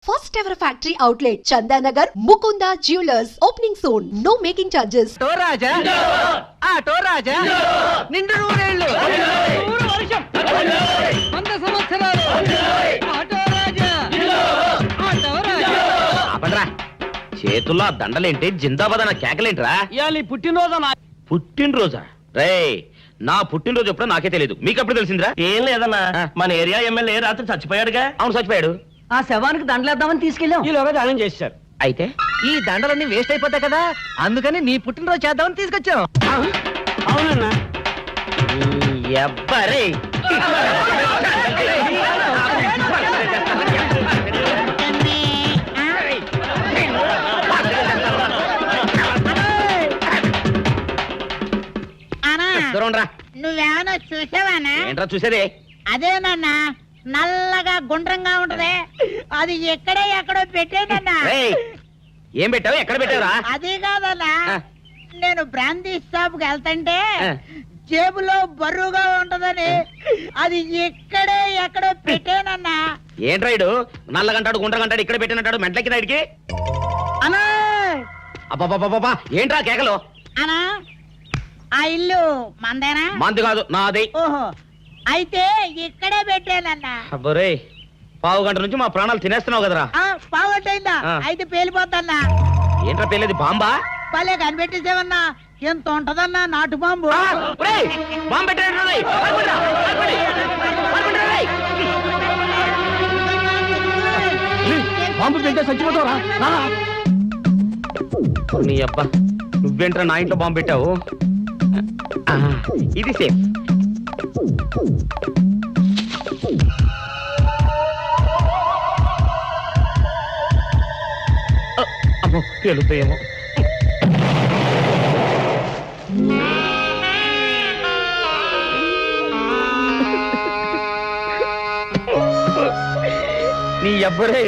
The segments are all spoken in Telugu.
first ever factory outlet, Chandanagar, Mukunda Jewelers, opening soon. No making charges. టోరాజా ఆ టోరాజా నిండు నూరేళ్ళు నూరు వర్షం 100 సంవత్సరాలు ఆ టోరాజా ఆ టోరాజా అపడ్రా చేతుల్లో ఆ దండలేంటి జిందాబాద్ అన్న కేకలేంట్రా ఇయాలి పుట్టినరోజు పుట్టినరోజా రే నా పుట్టినరోజు ఎప్పుడో నాకే తెలియదు మీకు ఎప్పుడు తెలిసిందిరా ఏం లేదన్నా మన ఏరియా ఎమ్మెల్యే రాత్రి చచ్చిపోయాడుగా. అవును చచ్చిపోయాడు ఆ శవానికి దండలేద్దామని తీసుకెళ్ళాం ఈలోగా దానం చేశారు. అయితే ఈ దండలన్నీ వేస్ట్ అయిపోతాయి కదా అందుకని నీ పుట్టినరోజు చేద్దామని తీసుకొచ్చాం. అవునన్నా ఎవ్వరే నువ్వేమన్నా చూసావానా? ఏంట్రా చూసేదే? అదేనన్నా నల్లగా గుండ్రంగా ఉంటది, అది ఎక్కడో పెట్టేనన్నా. రేయ్, ఏం పెట్టావు ఎక్కడ పెట్టావురా? అది కాదన్నా, నేను బ్రాందీ షాప్ కి వెళ్తుంటే ఆ. జేబులో బరువుగా ఉంటదని అది ఎక్కడో పెట్టేనన్నా. ఏంట్రా ఇడు నల్లగంటాడు గుండ్రగంటాడు ఇక్కడ పెట్టినట్టాడు మెంట్లకి నాడికి అన్నా అబ్బాబాబాబా ఏంట్రా కేకలు? అన్నా ఆ ఇల్లు మందేనా? మంది కాదు నాది. ఓహో, అయితే ఇక్కడే పెట్టానన్నా. అబ్బరే పావు గంట నుంచి మా ప్రాణాలు తినేస్తున్నావు కదరా. పావట్టయిందా? ఆ. అయితే పేలిపోద్దన్నా. ఏంట్రా పేలేది బాంబా? భలే కనిపెట్టేసేవన్నా, ఎంత ఉంటదన్నా నాటు బాంబు. బాంబు పెట్టాడు బాంబు తింటే చచ్చిపోతావరా? నీ అబ్బా నువ్వేంట్రా నా ఇంట్లో బాంబు పెట్టావు? ఆ, ఇది సేఫ్. అమ్మో పేలుతాయేమో. నీ అబ్బరే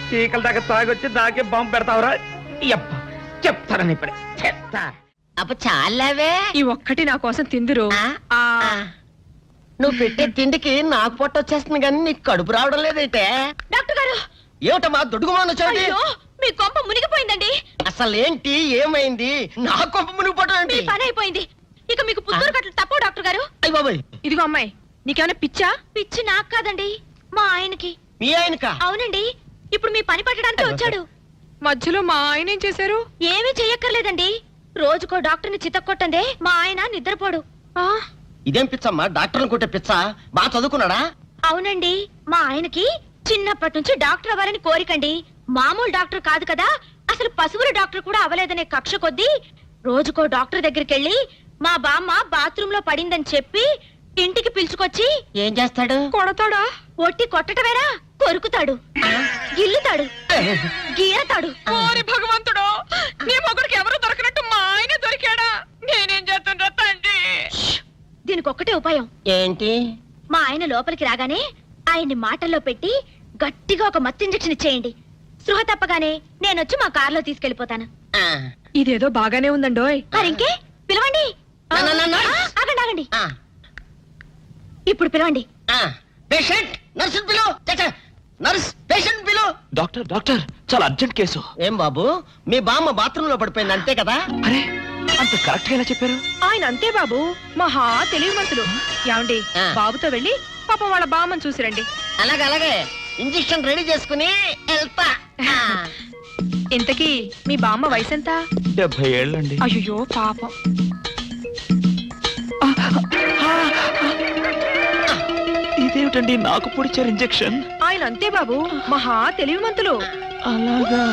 చీకల దాకా తాగొచ్చి దాకే బాంబు పెడతావురా? చెప్తారని ఇప్పుడే చెప్తా. అప్పుడు చాలావే, ఈ ఒక్కటి నా కోసం తిందురు. నువ్వు పెట్టే తిండికి నాకు పొట్ట వచ్చేస్తుంది కానీ నీకు కడుపు రావడం లేదైతే. డాక్టర్ గారు, ఏమిటమ్మా దుడుగుమాను చోటి? అయ్యో, మీ కొంప మునిగిపోయిందండి. అసలు ఏంటి ఏమైంది? నా కొంప మునిగిపోవడం మీ ఏంటి? పని అయిపోయింది. ఇక మీకు పుత్తూరు కట్టలు తప్పవు డాక్టర్ గారు. అయ్య బాబాయ్, ఇదిగో అమ్మాయి, నీకేమైనా పిచ్చా? పిచ్చి నాకు కాదండి, మా ఆయనకి. మీ ఆయనకా? అవునండి, ఇప్పుడు మీ పని పట్టడానికి వచ్చాడు. మధ్యలో మా ఆయన ఏం చేశారు? ఏమీ చెయ్యక్కర్లేదండి, రోజుకో డాక్టర్ని చితక్కొట్టందే మా ఆయన నిద్రపోడు. ఇదేం పిచ్చమ్మా, డాక్టర్ని కొట్టే పిచ్చ? బాగా చదువుకున్నాడా? అవునండి, మా ఆయనకి చిన్నప్పటి నుంచి డాక్టర్ అవ్వాలని కోరికండి. మామూలు డాక్టర్ కాదు కదా, అసలు పశువుల డాక్టర్ కూడా అవ్వలేదనే కక్ష కొద్దీ రోజుకో డాక్టర్ దగ్గరికి వెళ్ళి మా బామ్మ బాత్రూమ్ లో పడిందని చెప్పి ఇంటికి పిలుచుకొచ్చి ఏం చేస్తాడు? కొడతాడా? ఒట్టి కొట్టటమేరా, కొరుకుతాడు, గిల్లుతాడు, గీరతాడు. ఓరి భగవంతుడు, నీ మొగుడికి ఎవరు దొరకనట్టు మా ఆయన దొరికాడా? నేనేం చేస్తుండ్రా తండ్రి? దీనికి ఒక్కటే ఉపాయం. ఏంటి? మా ఆయన లోపలికి రాగానే ఆయన్ని మాటల్లో పెట్టి గట్టిగా ఒక మత్తు ఇంజెక్షన్ ఇచ్చేయండి. స్పృహ తప్పగానే నేనొచ్చి మా కారులో తీసుకెళ్లిపోతాను. ఇదేదో బాగానే ఉందండోయ్. మరింకే పిలవండి. ఆగండి ఆగండి, ఇప్పుడు పిలవండి. పేషెంట్ నర్సు పిలు. నర్స్ పేషెంట్ పిలు. డాక్టర్ డాక్టర్ చాలా అర్జెంట్ కేసు. ఏం బాబు, మీ బామ్మ బాత్రూమ్ లో పడిపోయింది అంతే కదా? అరే అంత కరెక్ట్ గా ఎలా చెప్పారు? ఆయన అంతే బాబు, మహా తెలివి మనసులు. ఏమండి, బాబుతో వెళ్ళి పాపం వాళ్ళ బామ్మని చూసిరండి. అలాగే ఇంజెక్షన్ రెడీ చేసుకుని వెళ్తా. ఇంతకీ మీ బామ్మ వయసు ఎంత? 70 ఏళ్ళండి. అయ్యో పాపం. ఇదేమిటండి నాకు పొడిచారు ఇంజెక్షన్? ఆయన అంతే బాబు, మహా తెలివి మంతులు. అలాగా?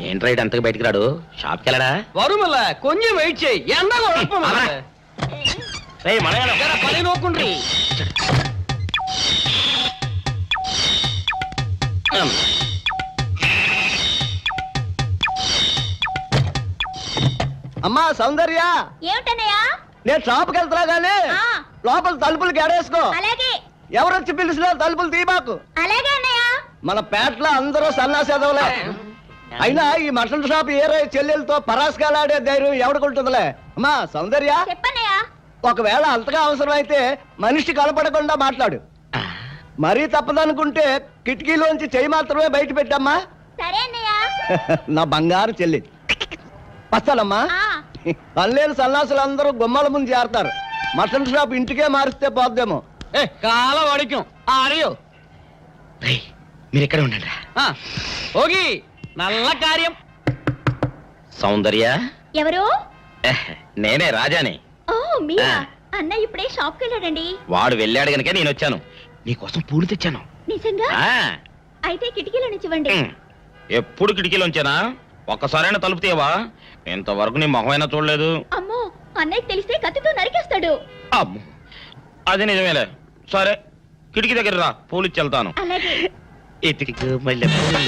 ఏంట్రా ఇటు అంతకు బయటికి రాడు? షాప్కి వెళ్ళడా? వరుమల కొంచెం వెయిట్ చేయి, ఎండ రేయ్ మనగాడు, పని నోకుండ్రి. అమ్మా సౌందర్య, ఏమిటన్నయ్యా? నేను షాప్కి వెళ్తున్నా గానీ లోపల తలుపులు గడేసుకో. అలాగే ఎవరొచ్చి పిలిచినా తలుపులు తీయబాకు. అలాగే అన్నయ్య. మన పేటలో అందరూ సన్నాసేదవులే. అయినా ఈ మటన్ షాప్ ఏరే చెల్లెలతో పరాస్కాలాడే ధైర్యం ఎవడుకుంటుందిలే. అమ్మా సౌందర్య, చెప్పన్నయ్య. ఒకవేళ అంతగా అవసరమైతే మనిషి కనపడకుండా మాట్లాడు. మరీ తప్పదనుకుంటే కిటికీలోంచి చెయ్యి మాత్రమే బయట పెట్టమ్మా. సరే అన్నయ్య. నా బంగారు చెల్లి. వస్తానమ్మా. పల్లెలు సన్నాసులు అందరూ గుమ్మల ముందు చేరతారు. మటన్ షాప్ ఇంటికే మారిస్తే పోద్దేమో. కాలం అడిగాం ఆడియో మీరు ఎక్కడ ఉండండి. ఓగి నల్ల కార్యం. సౌందర్య, ఎవరు? నేనే రాజాని. ఓ మీరా? అన్నయ్య ఇప్పుడే షాప్ కి వెళ్ళాడండి. వాడు వెళ్ళాడు గనుక నేను వచ్చాను. నీకోసం పూలు తెచ్చాను. నిజంగా? అయితే కిటికీలో నుంచి ఇవ్వండి. ఎప్పుడు కిటికీలో ఉంచానా? ఒక్కసారైనా తలుపు తీయవా? ఇంతవరకు నీ మొహమైనా చూడలేదు. అమ్మో, అన్నయ్య తెలిస్తే కత్తితో నరికేస్తాడు. అమ్మో, అది నిజమేలే. సరే, కిటికీ దగ్గర రా, పూలు ఇచ్చి వెళ్తాను. అలాగే. ఎతికి మల్లె పూలు.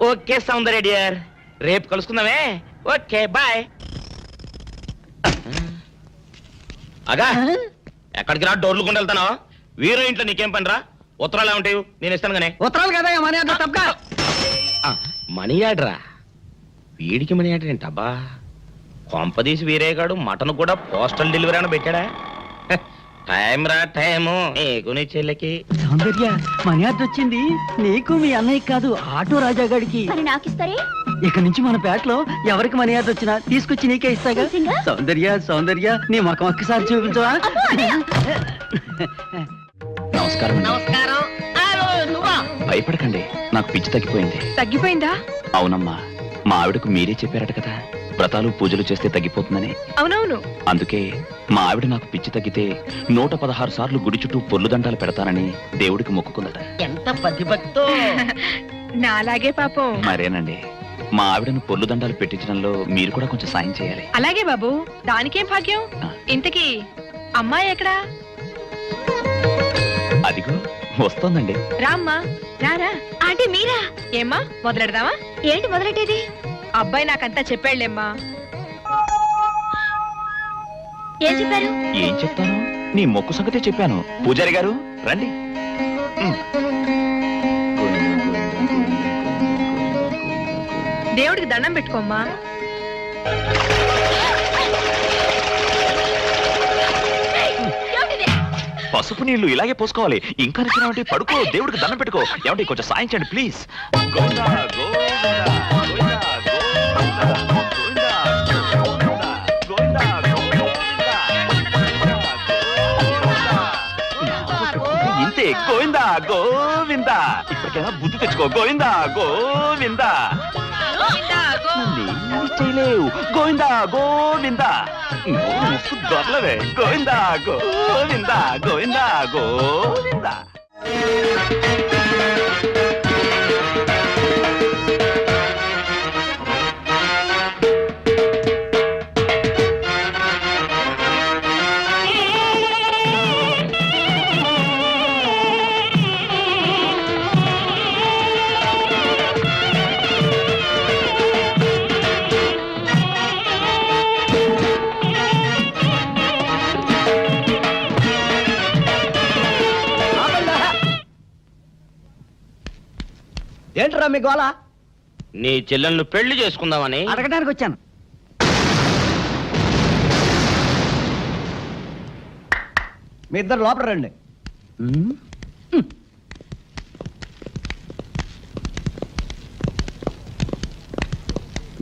ఓకే సౌందర్య డియర్, రేపు కలుసుకుందామే. Okay bye. అగా ఎక్కడికి రా, డోర్లు కొండ వెళ్తాను. వీరో ఇంట్లో నీకేం పని రా? ఉత్తరాలు ఏమంటావు? నేను ఇస్తాను గానే. ఉత్తరాలు కదా మనీ ఆర్డర్ తప్ప. మనీ ఆర్డరా? వీడికి మనీ ఆర్డర్ ఏంటబ్బా? కొంపదీసి వీరేగాడు మటన్ కూడా పోస్టల్ డెలివరీ అని పెట్టాడా? టైం రా టైము నీకు నీ చెల్లెకి. సౌందర్య, మనీ ఆర్డర్ వచ్చింది. నీకు మీ అన్నయ్య కాదు, ఆటో రాజా గారికి. మరి నాకిస్తారే? ఇక నుంచి మన పేటలో ఎవరికి మనీ ఆర్డర్ వచ్చినా తీసుకొచ్చి నీకే ఇస్తాగా. నిజంగా? సౌందర్య సౌందర్య, నీ ముఖం ఒక్కసారి చూపించవా? నమస్కారం. నమస్కారం. నువ్వా? భయపడకండి, నాకు పిచ్చి తగ్గిపోయింది. తగ్గిపోయిందా? అవునమ్మా, మా ఆవిడకు మీరే చెప్పారట కదా, వ్రతాలు పూజలు చేస్తే తగ్గిపోతుందని. అవునవును. అందుకే మా ఆవిడ నాకు పిచ్చి తగ్గితే 116 సార్లు గుడి చుట్టూ పొర్లు దండాలు పెడతానని దేవుడికి మొక్కుకుందట. ఎంత పతిభక్తో. నాలాగే పాపం. మరేనండి, మా ఆవిడను పొర్లు దండాలు పెట్టించడంలో మీరు కూడా కొంచెం సాయం చేయాలి. అలాగే బాబు, దానికేం భాగ్యం. ఇంతకీ అమ్మాయి ఎక్కడా? అదిగో వస్తోందండి. రామ్మా, రారా. అంటే మీరా? ఏమ్మా, మొదలెడదామా? ఏంటి మొదలెట్టేది? అబ్బాయి నాకంతా చెప్పాడులేమ్మా. ఏం చెప్పారు? ఏం చెప్తాను, నీ మొక్కు సంగతే చెప్పాను. పూజారి గారు రండి. దేవుడికి దండం పెట్టుకోమ్మా. పసుపు నీళ్లు ఇలాగే పోసుకోవాలి. ఇంకా నచ్చినావంటే పడుకో, దేవుడికి దండం పెట్టుకో. ఏమంటే కొంచెం సాయం చేయండి ప్లీజ్. గోవిందా, గోవిందా, గోవిందా, గోవిందా, గోవిందా, గోవిందా, గోవిందా. ఇంతే, గోవిందా గోవిందా. ఇప్పటికైనా బుద్ధి తెచ్చుకో. గోవిందా గోవిందా. నన్నేమీ చేయలేవు. గోవిందా గోవిందా. దొరలవే. గోవిందా గోవిందా, గోవిందా గోవిందా. ఏంట్రా మీ గోళ? నీ చెల్లెళ్ళు పెళ్లి చేసుకుందామని అడగడానికి వచ్చాను. మీ ఇద్దరు లోపల రండి.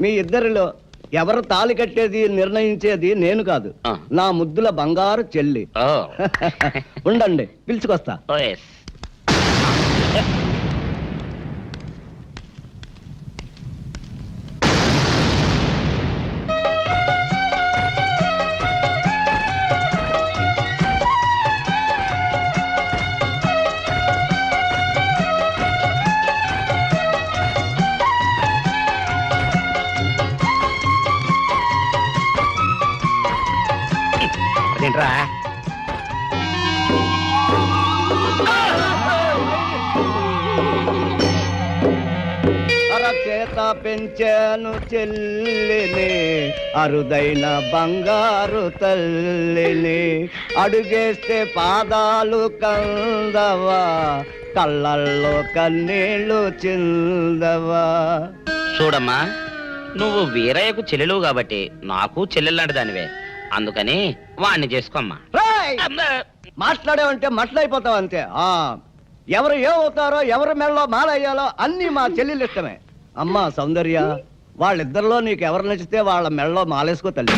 మీ ఇద్దరిలో ఎవరు తాళి కట్టేది నిర్ణయించేది నేను కాదు, నా ముద్దుల బంగారు చెల్లి. ఉండండి, పిలుచుకొస్తా. అదేంట్రా అరచేత పెంచాను చెల్లిని, అరుదైన బంగారు తల్లిని, అడుగేస్తే పాదాలు కందవా, కళ్ళల్లో కన్నీళ్ళు చిందవా. చూడమ్మా, నువ్వు వీరయ్యకు చెల్లెలు కాబట్టి నాకు చెల్లెల్లాంటి దానివే, అందుకని వాణ్ణి చేసుకోమ్మా. రేయ్! మాట్లాడావంటే మట్లయిపోతావు అంతే. ఎవరు ఏమవుతారో, ఎవరి మెళ్ళలో మాలయ్యాలో అన్ని మా చెల్లెలు ఇష్టమే. అమ్మా సౌందర్య, వాళ్ళిద్దరిలో నీకు ఎవరు నచ్చితే వాళ్ళ మెళ్ళలో మాలేసుకో తల్లి.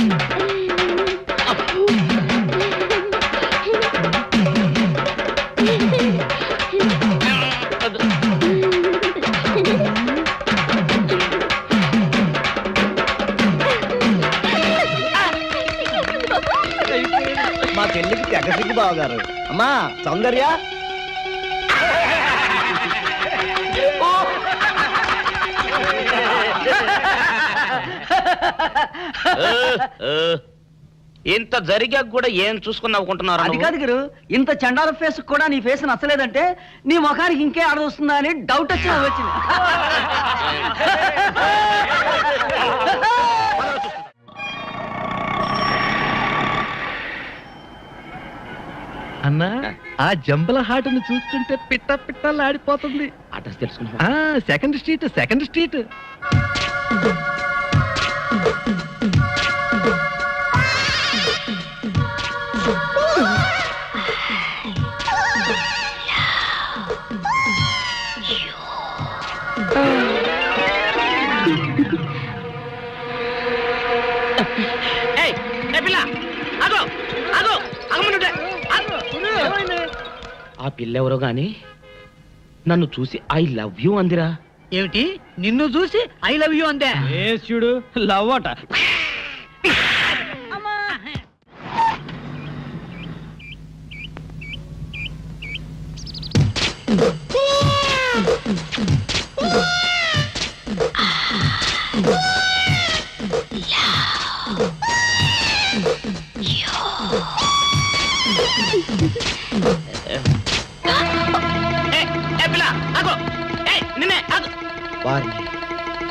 మా చెల్లికి తెగసిగ్గు బావగారు. అమ్మా సౌందర్య, ఇంత జరిగాక కూడా ఏం చూసుకుని నవ్వుకుంటున్నారు? అది కాదు గురు, ఇంత చండాల ఫేస్ కూడా నీ ఫేస్ నచ్చలేదంటే నీ ముఖానికి ఇంకే ఆడదొస్తుందా అని డౌట్ వచ్చి వచ్చింది. అన్నా, ఆ జంబల హాటును చూస్తుంటే పిట్ట పిట్టలాడిపోతుంది. అడ్రస్ తెలుసుకున్నా? Second street. ఆ పిల్లెవరో గాని నన్ను చూసి ఐ లవ్ యూ అందిరా. ఏమిటి, నిన్ను చూసి ఐ లవ్ యూ అందే? చూడు, లవ్ అట.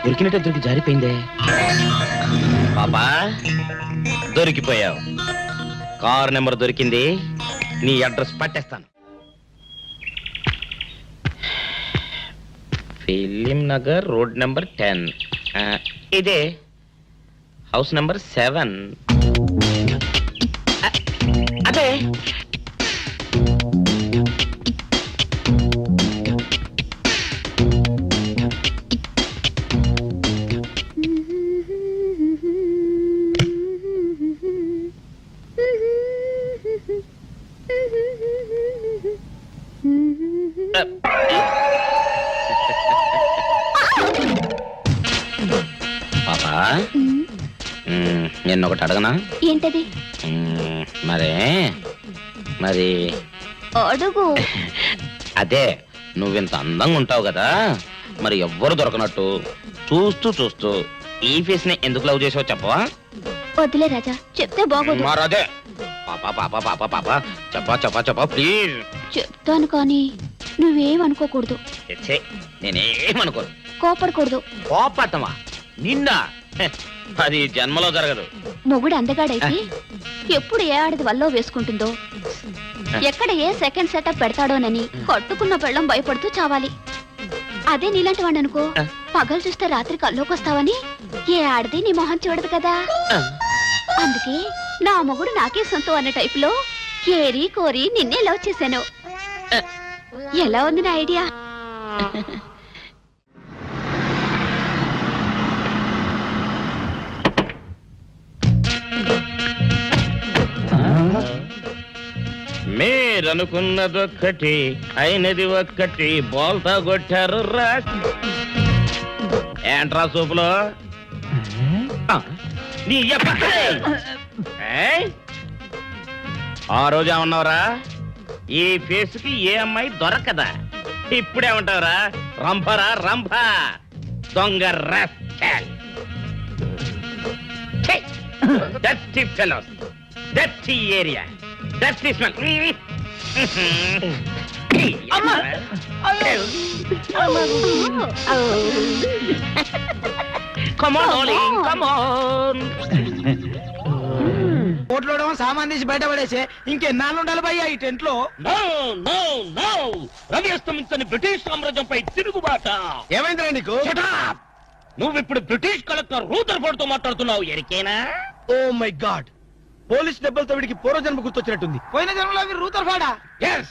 దొరికినట్టే దొరికి జారిపోయిందే. పాపా, దొరికిపోయావు. కారు నెంబర్ దొరికింది, నీ అడ్రస్ పట్టేస్తాను. Film Nagar, road number 10. ఇదే హౌస్ నెంబర్ 7. అదే. పాపా, నిన్నొకటి అడగనా? ఏంటది? మరి అడుగు. అదే, నువ్వింత అందంగా ఉంటావు కదా, మరి ఎవ్వరు దొరకనట్టు చూస్తూ ఈ ఫేస్ ని ఎందుకు లవ్ చేసావు చెప్పవా? వద్దులే రాజా, చెప్తే బాగోదు. మరదే చెప్పా ప్లీజ్. చెప్తాను కానీ నువ్వేమనుకోకూడదు. నేనేమనుకోను. కోపడకూడదు. కోపడతావా? నిన్న అది జన్మలో జరగదు. మొగుడు అందగాడైతే ఎప్పుడు ఏ ఆడది వల్లో వేసుకుంటుందో, ఎక్కడ ఏ సెకండ్ సెటప్ పెడతాడోనని కట్టుకున్న పెళ్ళం భయపడుతూ చావాలి. అదే నీలాంటి వాడు అనుకో, పగలు చూస్తే రాత్రి కల్లోకొస్తావని ఏ ఆడది నీ మొహం చూడదు కదా. అందుకే నా మొగుడు నాకే సొంతం అన్న టైపులో ఏరి కోరి నిన్నే లవ్ చేశాను. ఎలా ఉంది నా ఐడియా? మీరనుకున్నదొక్కటి అయినది ఒక్కటి, బోల్తా కొట్టారు రా. ఏంట్రా సూపులో నీ ఆ రోజు ఏమన్నావురా? ఈ ఫేస్ కి ఏ అమ్మాయి దొరకదా? ఇప్పుడేమంటావురా? రంభరా రంభ, దొంగ rascal. Dirty fellows. Dirty area dirty smell Come on, darling, come on. కోట్లో సామాన్ తీసి బయట పడేసే ఇంకెన్నాళ్ళు ఉండాలి భయ్యా ఈ టెంట్ లో? No. రవి అస్తమించని బ్రిటిష్ సామ్రాజ్యంపై తిరుగుబాట. ఏమైందిరా నీకు? Shut up! నువ్విప్పుడు బ్రిటిష్ కలెక్టర్ రూదర్ఫోర్డ్ తో మాట్లాడుతున్నావు, ఎరికేనా? ఓ మై గాడ్, పోలీస్ దెబ్బలతో వీడికి పూర్వజన్మ గుర్తొచ్చినట్టుంది. పోయిన జన్మలో అవి రూతర్ఫాడా? Yes.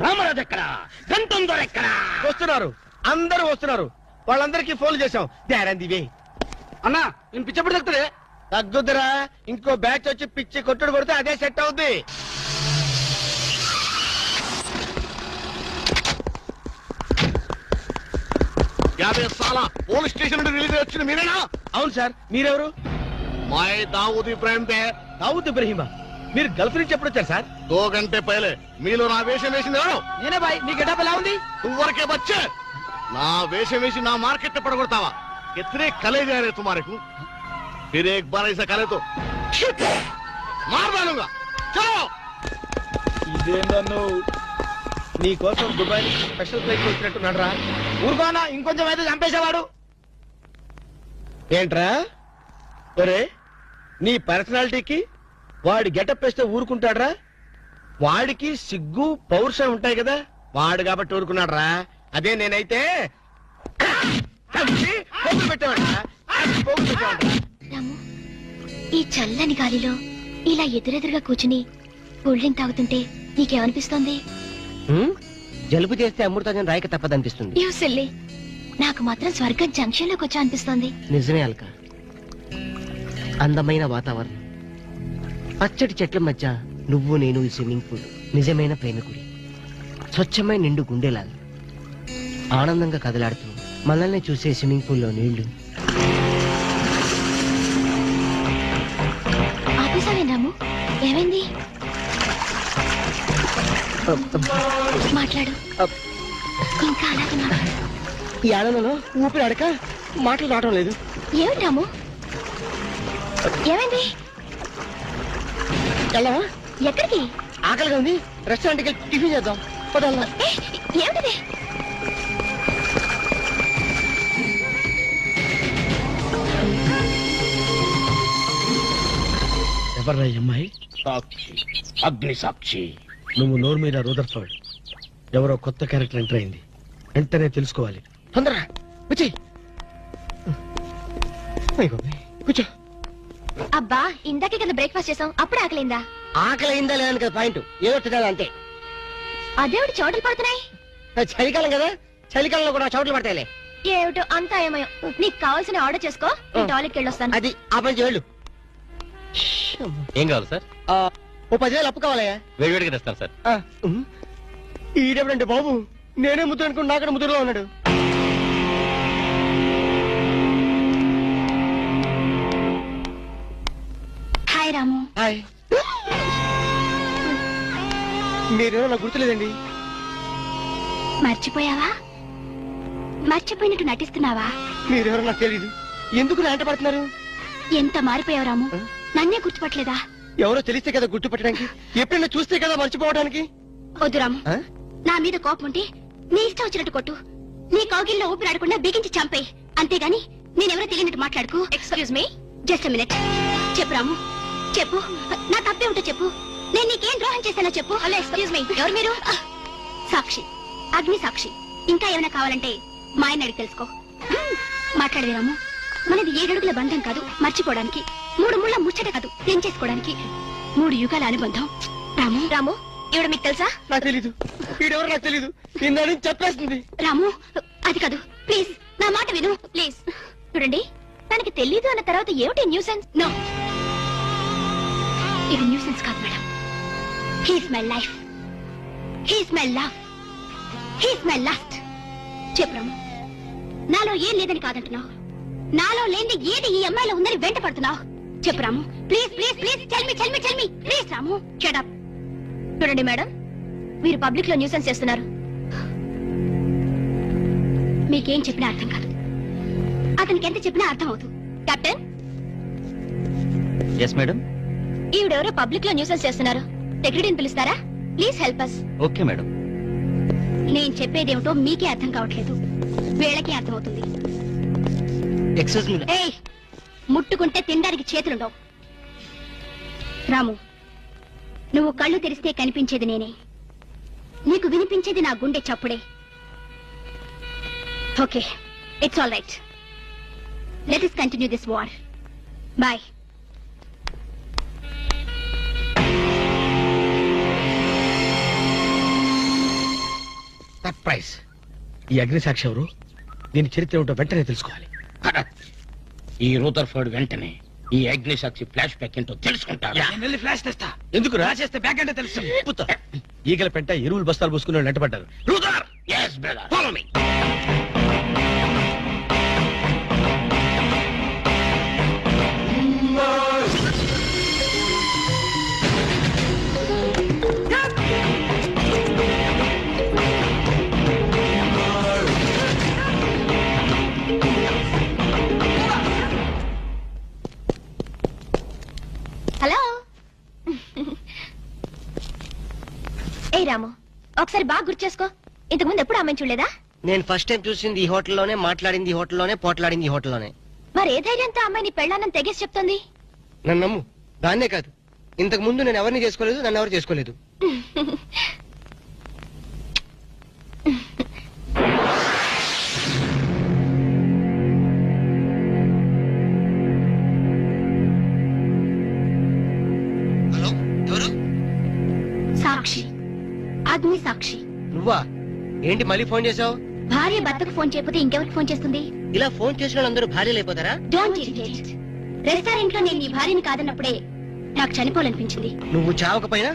రామరాజు ఎక్కడా? గంటం దొర ఎక్కడా? వస్తున్నారు, అందరూ వస్తున్నారు. వాళ్ళందరికీ ఫోన్ చేశాం. దివే అన్నా, నేను పిచ్చప్పుడు తగ్గుతుంది. తగ్గుద్దురా, ఇంకో బ్యాచ్ వచ్చి పిచ్చి కొట్టుడు కొడితే అదే సెట్ అవుద్ది. పోలీస్ స్టేషన్ నుండి రిలీజ్ వచ్చింది మీరేనా? అవును సార్, మీరెవరు? मैं दाऊद इब्राहिम थे। దావుద్ ఇబ్రహీమా, మీరు గల్ఫ్ నుంచి ఎప్పుడు వచ్చారు సార్? 2 घंटे पहले మీలో నా వేషం వేసింది ఎవరు? నేనే బాయ్. మీ గెటప్ ఎలా ఉంది? ఊరికే బచ్చే నా వేషం వేసి నా మార్కెట్ పడగొడతావా? कितने कले जा रहे तुम्हारे को? फिर एक बार ऐसा करे तो मार डालूंगा। चलो। ఇదేందన్ను నీ కోసం దుబాయ్ స్పెషల్ ఫ్లైట్ వచ్చినట్టు నడరా. ఊరుకోనా, ఇంకొంచెం అయితే చంపేసేవాడు. ఏంట్రా ఒరే, నీ పర్సనాలిటీకి వాడి గెటప్ వేస్తే ఊరుకుంటాడ్రా? వాడికి సిగ్గు పౌరుషం ఉంటాయి కదా, వాడు కాబట్టి ఊరుకున్నాడ్రా. అదే నేనైతే పెట్టేవాడ్రా. రాము, ఈ చల్లని గాలిలో ఇలా ఎదురెదురుగా కూర్చుని కూల్ డ్రింక్ తాగుతుంటే నీకేమనిపిస్తోంది? జలుబు చేస్తే అమృతం రాయక తప్పదనిపిస్తుంది. యూ సిల్లీ, నాకు మాత్రం స్వర్గం జంక్షన్ లోకి వచ్చా అనిపిస్తోంది. నిజమే అల్క, అందమైన వాతావరణం, పచ్చటి చెట్ల మధ్య నువ్వు నేను ఈ స్విమ్మింగ్ పూల్ నిజమైన ప్రేమికుడి, స్వచ్ఛమైన నిండు గుండెలాగా ఆనందంగా కదలాడుతూ మనల్ని చూసే స్విమ్మింగ్ పూల్లో నీళ్లు. ఆపేసావే రాము, ఏమైంది? మాట్లాడు, ఇంకా అలాగే మాట్లాడు. ఈ ఆనందంలో ఊపిరి అడక మాటలు రావడం లేదు. ఏమిటి రాము, ఏమైంది? వెళ్ళవా? ఎక్కడికి? ఆకలిగా ఉంది, రెస్టారెంట్కి వెళ్ళి టిఫిన్ చేద్దాం. పదల్లా. ఏమిటిది? ఎవర్రా ఈ అమ్మాయి? సాక్షి, అగ్ని సాక్షి. నువ్వు నోరు మీద రూదర్ఫర్డ్, ఎవరో కొత్త క్యారెక్టర్ ఎంటర్ అయింది. వెంటనే తెలుసుకోవాలి. తొందరగా వచ్చి కూర్చో. అబ్బా, ఇందాకే కదా బ్రేక్ఫాస్ట్ చేసాం, అప్పుడు ఆకలిందా? ఆకలి అయిందా లేదని కదా పాయింట్, ఏదో తినాలి అంతే. అదేవిడి చోటలు పడుతున్నాయి. చలికాలం కదా, చలికాలంలో కూడా చోట్లు పడతాయిలే. ఏమిటో అంతా ఏమయో. నీకు కావాల్సిన ఆర్డర్ చేసుకో, నేను టాయిలెట్కి వెళ్ళొస్తాను. అది ఆ పని చేయళ్ళు. ఏం కావాలి సార్? ఓ 10,000 అప్పు కావాలయ్యా. వేడివేడిగా తెస్తాను సార్. ఈడెవడంటే బాబు, నేనే ముద్దు అనుకుని నాకడ ముద్దులో ఉన్నాడు. హాయ్ రాము. హాయ్. మీరేమో నాకు గుర్తులేదండి. మర్చిపోయావా? మర్చిపోయినట్టు నటిస్తున్నావా? మీరెవరో నాకు తెలీదు. ఎందుకు నా వెంట పడుతున్నారు? ఎంత మారిపోయావు రాము, నన్నే గుర్తుపట్టలేదా? ఎవరో తెలిస్తే కదా గుర్తుపట్టడానికి, ఎప్పుడైనా చూస్తే కదా మర్చిపోవడానికి. వద్దు రాము, నా మీద కోపం ఉంటే నీ ఇష్టం వచ్చినట్టు కొట్టు, నీ కౌగిల్లో ఊపిరాడకుండా బిగించి చంపేయి. అంతేగాని నేనెవరో తెలియనట్టు మాట్లాడుకు. Excuse me, just minute. చెప్పు రాము, చెప్పు. నా తప్పే ఉంటే చెప్పు. నేను నీకేం ద్రోహం చేశానో చెప్పు. హలో, ఎక్స్క్యూజ్ మీ, ఎవరు మీరు? సాక్షి, అగ్ని సాక్షి. ఇంకా ఏమైనా కావాలంటే మా ఆయన అడిగి తెలుసుకో. మాట్లాడేది రాము, మనది 7 అడుగుల బంధం కాదు మర్చిపోవడానికి, 3 ముళ్ళ ముచ్చట కాదు తెంచేసుకోవడానికి, 3 యుగాల అనుబంధం. రాము, రాము, ఇవిడ మీకు తెలుసా? నాకు తెలీదు. వీడెవరు నాకు తెలీదు. నిన్న చెప్పేస్తుంది. రాము, అది కాదు, ప్లీజ్ నా మాట విను, ప్లీజ్. చూడండి, తనకి తెలీదు అన్న తర్వాత ఏమిటి న్యూసెన్స్? నో, ఇది న్యూసెన్స్ కాదు madam. He's my life, he's my love, he's my last. చెప్పు రాము, నాలో ఏం లేదని కాదంటున్నావు, నాలో లేని ఏది ఈ అమ్మాయిలో ఉందని వెంట పడుతున్నావు. చెప్పు Ramu, please please please, tell me please. Ramu, shut up. చూడండి మేడం, మీరు పబ్లిక్ లో న్యూసెన్స్ చేస్తున్నారు. మీకేం చెప్పినా అర్థం కాదు, అతనికి ఎంత చెప్పినా అర్థం అవుతుంది. కెప్టెన్. Yes madam. ఈవిడెవరో పబ్లిక్ లో న్యూసెన్స్ చేస్తున్నారు. సెక్రటరీని పిలుస్తారా? Please help us. Okay madam. నేను చెప్పేదేమిటో మీకే అర్థం కావట్లేదు, వీళ్ళకి అర్థమవుతుంది. Excuse me. ఏయ్, ముట్టుకుంటే తినడానికి చేతులుండవు. రాము, నువ్వు కళ్ళు తెరిస్తే కనిపించేది నేనే, నీకు వినిపించేది నా గుండె చప్పుడే. Okay, it's all right. Let us continue this war. Bye. Surprise. ఈ అగ్నిసాక్షి ఎవరు? దీని చరిత్ర ఏమిటో వెంటనే తెలుసుకోవాలి. ఈ రూదర్ఫర్డ్ వెంటనే ఈ అగ్నిసాక్షి ఫ్లాష్ బ్యాక్ ఏంటో తెలుసుకుంటారు. ఫ్లాష్ తెస్తా. ఎందుకు రాసేస్తే బ్యాక్ అంటే తెలుసు. ఈగల పెంట ఎరువులు బస్తాలు పోసుకుని వాళ్ళు నెట్టబడ్డారు. రూదర్, yes brother, follow me. Hello. ఏ రాము, ఒకసారి బాగా గుర్తు చేసుకో. ఇంతకుముందు ఎప్పుడు అమ్మాయిని చూడలేదా? నేను ఫస్ట్ టైం చూసింది ఈ హోటల్లోనే, మాట్లాడింది ఈ హోటల్లోనే, పోట్లాడింది ఈ హోటల్లోనే. మరి ఏ ధైర్యంతో అమ్మాయిని పెళ్ళానని తెగేసి చెప్తుంది? నన్ను నమ్ము. దాన్నే కాదు, ఇంతకు ముందు నేను ఎవరిని చేసుకోలేదు, నన్ను ఎవరు చేసుకోలేదు. హలో, ఎవరు? సాక్షి, అగ్ని సాక్షి. నువ్వా? ఏంటి మళ్ళీ ఫోన్ చేసావు? భార్య భర్తకు ఫోన్ చేయకపోతే ఇంకెవరికి ఫోన్ చేస్తుంది? ఇలా ఫోన్ చేసిన వాళ్ళందరూ భార్యలు అయిపోతారా? Don't irritate. రెస్టారెంట్ లో నేను నీ భార్యని కాదన్నప్పుడే నాకు చనిపోవాలనిపించింది. నువ్వు చావకపోయినా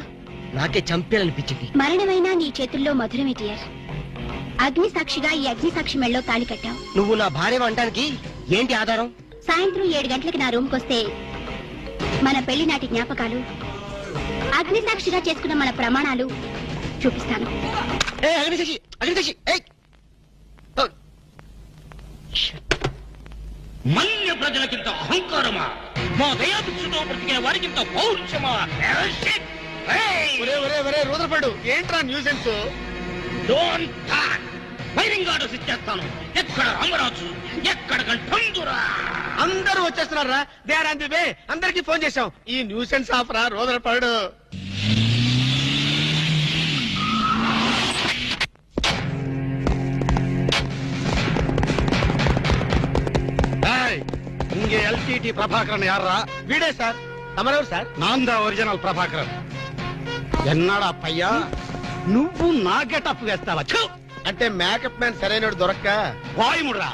నాకే చంపేయాలనిపించింది. మరణమైనా నీ చేతుల్లో మధురమే డియర్. అగ్ని సాక్షిగా ఈ అగ్ని సాక్షి మెళ్ళలో తాళి కట్టావు. నువ్వు నా భార్య అనడానికి ఏంటి ఆధారం? సాయంత్రం 7 గంటలకి నా రూమ్ కొస్తే మన పెళ్లి నాటి జ్ఞాపకాలు, అగ్ని సాక్షిగా చేసుకున్న మన ప్రమాణాలు చూపిస్తాను. అగ్నిసాక్షి, అగ్నిసాక్షి. మన్య ప్రజలకింత అహంకారమా? మా దయాభిక్షతో బ్రతికే వారికింత పౌరుషమా? రూదర్ఫర్డ్, ఏంట్రా nuisance? Don't talk. Firing orders ఇచ్చేస్తాను. ఎక్కడ రామరాజు, ఎక్కడ కంఠందురా? అందరూ వచ్చేస్తున్నారా? They are on the way. అందరికి ఫోన్ చేశాం. ఈ న్యూసెన్స్ ఆఫరా రూదర్ఫర్డ్? இங்கே எல்டிடி பிரபாகரன் யாரா? வீடே சார். తమరెవరు సార్? నాందా ఒరిజినల్ ప్రభాకరన్. ఎన్నాడా పయ్యా నువ్వు నా గెటప్ వేస్తావా? అంటే మేకప్ మ్యాన్ సరైనడు దొరక్క వాయుముడ్రా.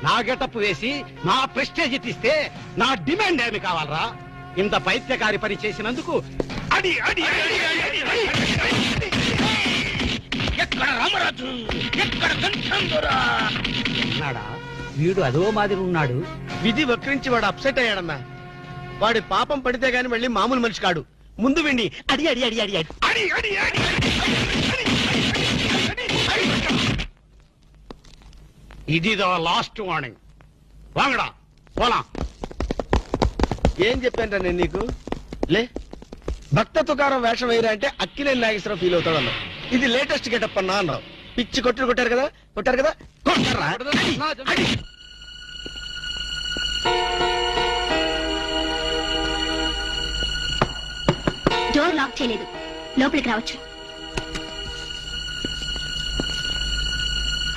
నా గెటప్ వేసి నా ప్రెస్టేజ్ తీస్తే నా డిమాండ్ ఏమి కావాలరా? ఇంత పైత్యకారి పని చేసినందుకు అడి అడి అడి అడి అడి. ఎక్కడ రామరాజు, ఎక్కడ కంఠందురా? అన్నాడా? వీడు అదో మాదిరి ఉన్నాడు. విధి వక్రించి వాడు అప్సెట్ అయ్యాడన్నా. వాడి పాపం పడితే గాని మళ్ళీ మామూలు మనిషి కాడు. ముందు విండి అడి అడి అడి అడి అడి అడి అడి ఇది లాస్ట్ వార్నింగ్. వాంగడా పోలా. ఏం చెప్పాను నేను నీకు? లే, భక్త తుకారం వేషం వేయరా అంటే అక్కినేని నాగేశ్వరరావు ఫీల్ అవుతాడు అన్నావు. ఇది లేటెస్ట్ గెటప్ అన్నా అన్నావు. పిచ్చి కొట్టారు కదా, కొట్టారు కదా, కొట్టారా? డోర్ లాక్ చేయలేదు, లోపలికి రావచ్చు.